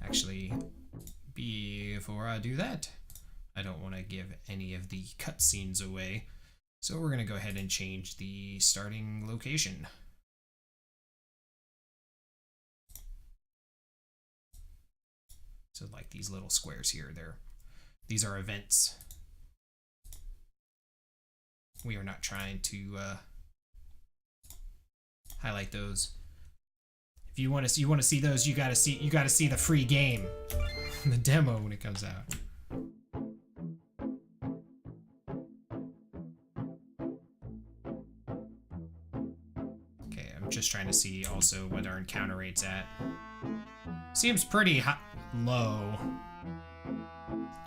Actually, before I do that, I don't want to give any of the cutscenes away, so we're going to go ahead and change the starting location. So like these little squares here, these are events. We are not trying to highlight those. If you want to see those, you got to see the free game, the demo when it comes out. Just trying to see also what our encounter rate's at. Seems pretty low.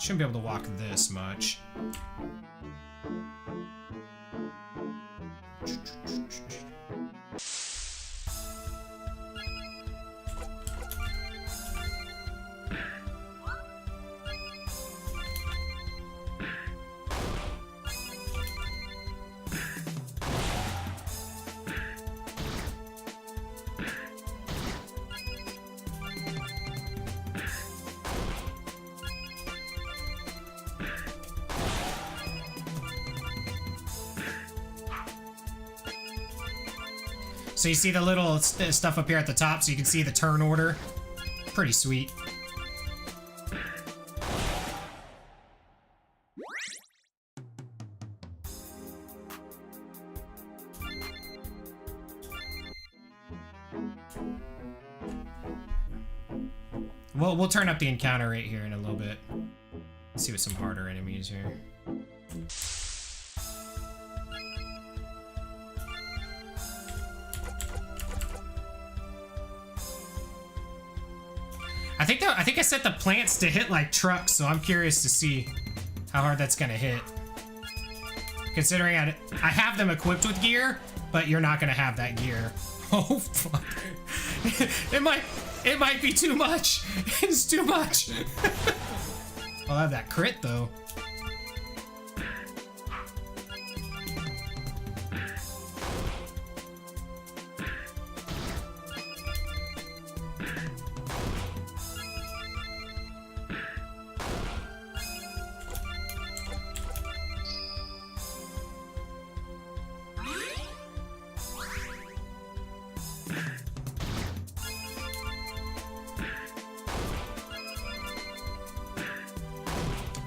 Shouldn't be able to walk this much. So you see the little stuff up here at the top, so you can see the turn order. Pretty sweet. Well, we'll turn up the encounter rate here in a little bit. Let's see what some harder enemies here. I think I set the plants to hit like trucks, so I'm curious to see how hard that's gonna hit. Considering I have them equipped with gear, but you're not gonna have that gear. Oh fuck! it might be too much. It's too much. I'll have that crit though.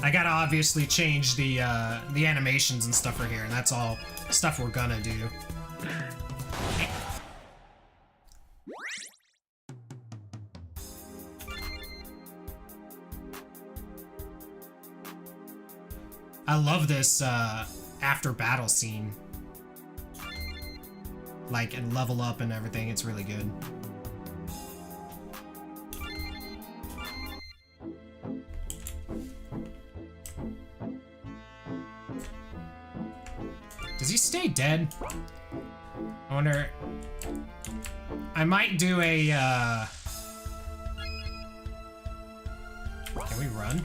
I gotta obviously change the animations and stuff for here, and that's all stuff we're gonna do. I love this after battle scene. Like, and level up and everything, it's really good. Does he stay dead? I wonder... I might do a, Can we run?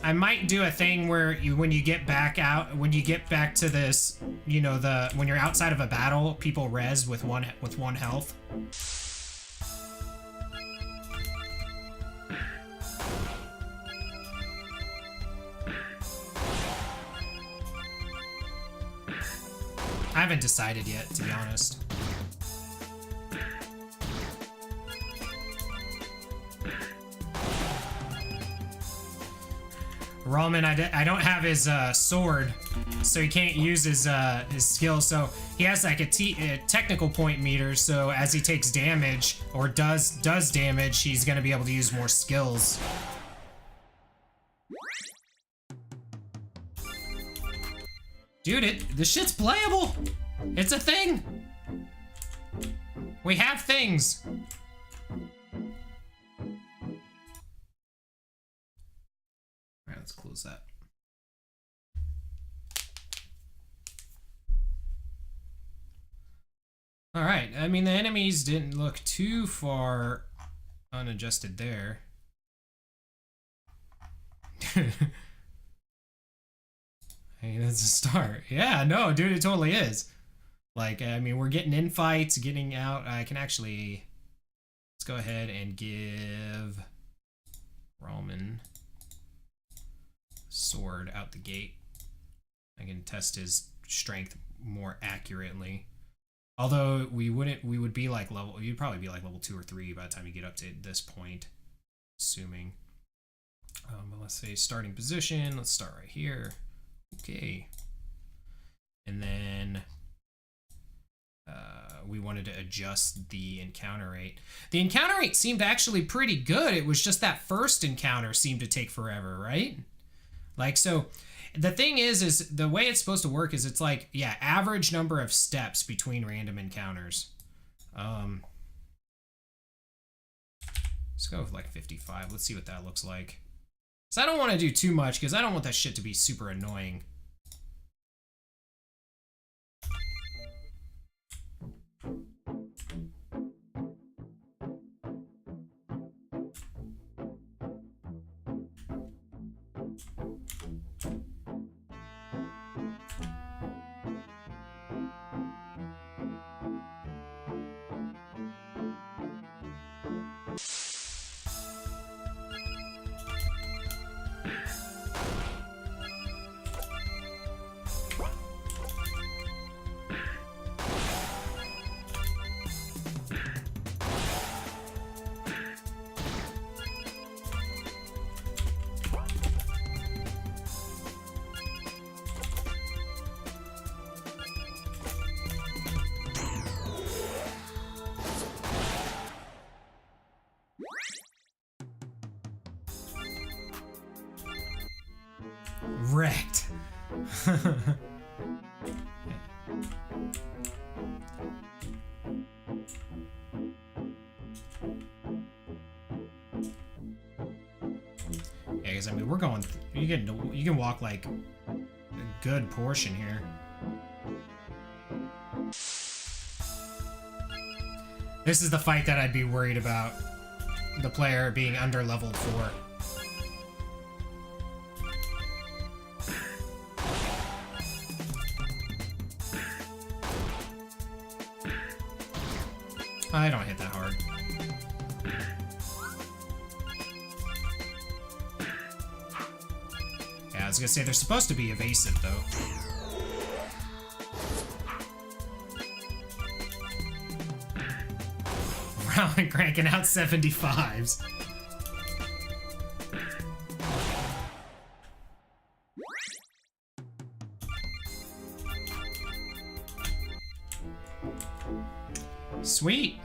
I might do a thing where when you get back to this, you know, when you're outside of a battle, people res with one health. I haven't decided yet, to be honest. Rallman, I don't have his sword, so he can't use his skill. So he has like a technical point meter. So as he takes damage or does damage, he's gonna be able to use more skills. Dude, this shit's playable. It's a thing. We have things. Let's close that. All right, I mean, the enemies didn't look too far unadjusted there. Hey, that's a start. Yeah, no, dude, it totally is. Like, I mean, we're getting in fights, getting out. I can actually... Let's go ahead and give Rallman sword out the gate. I can test his strength more accurately. Although we would be like you'd probably be like level 2 or 3 by the time you get up to this point, assuming. But let's say starting position. Let's start right here. Okay. And then we wanted to adjust the encounter rate. The encounter rate seemed actually pretty good. It was just that first encounter seemed to take forever, right? Like, so the thing is the way it's supposed to work is it's like, yeah, average number of steps between random encounters. Let's go with like 55. Let's see what that looks like. So I don't want to do too much because I don't want that shit to be super annoying. wrecked. Yeah, because I mean, we're going. You can walk like a good portion here. This is the fight that I'd be worried about. The player being under-leveled for. I don't hit that hard. Yeah, I was gonna say they're supposed to be evasive though. Wow, and cranking out 75s. Sweet.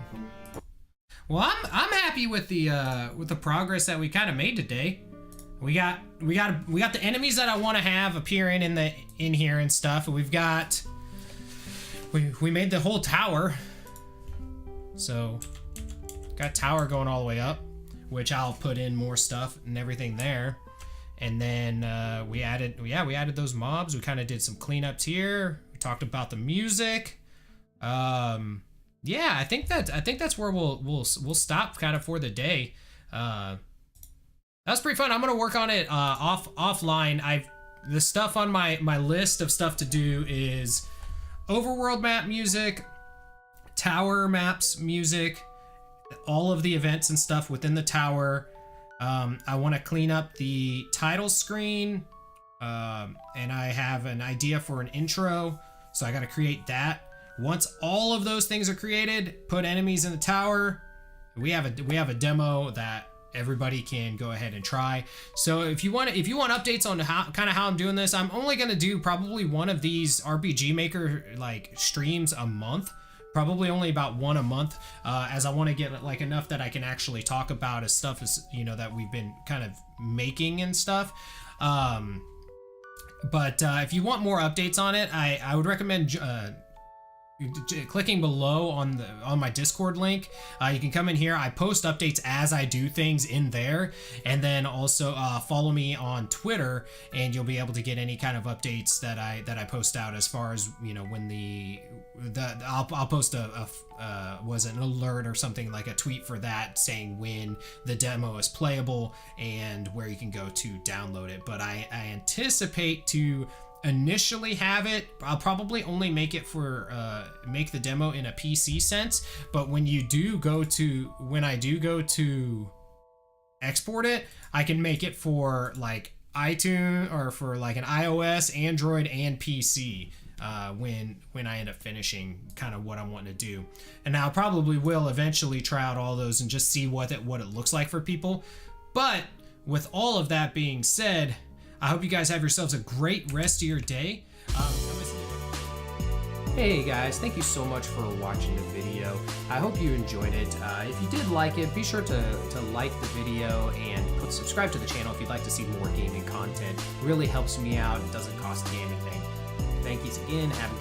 Well, I'm happy with the progress that we kind of made today. We got the enemies that I want to have appearing in here and stuff. We made the whole tower. So got tower going all the way up, which I'll put in more stuff and everything there. And then we added those mobs. We kind of did some cleanups here. We talked about the music. Yeah, I think that's where we'll stop kind of for the day. That's pretty fun. I'm gonna work on it offline. The stuff on my list of stuff to do is overworld map music, tower maps music, all of the events and stuff within the tower. I want to clean up the title screen, and I have an idea for an intro, so I got to create that. Once all of those things are created, put enemies in the tower. We have a demo that everybody can go ahead and try. So if you want updates on how I'm doing this, I'm only gonna do probably one of these RPG Maker like streams a month. Probably only about one a month, as I want to get like enough that I can actually talk about as stuff as that we've been kind of making and stuff. But if you want more updates on it, I would recommend clicking below on my Discord link. You can come in here. I post updates as I do things in there, and then also follow me on Twitter, and you'll be able to get any kind of updates that I post out, as far as when I'll post was an alert or something, like a tweet for that saying when the demo is playable and where you can go to download it. But I anticipate to initially have it, I'll probably only make it for make the demo in a PC sense, but when I do go to export it, I can make it for like iTunes or for like an iOS, Android, and PC when I end up finishing kind of what I'm wanting to do. And I probably will eventually try out all those and just see what it looks like for people. But with all of that being said, I hope you guys have yourselves a great rest of your day. Hey guys, thank you so much for watching the video. I hope you enjoyed it. If you did like it, be sure to like the video and subscribe to the channel if you'd like to see more gaming content. It really helps me out. It doesn't cost me anything. Thank you again. Have a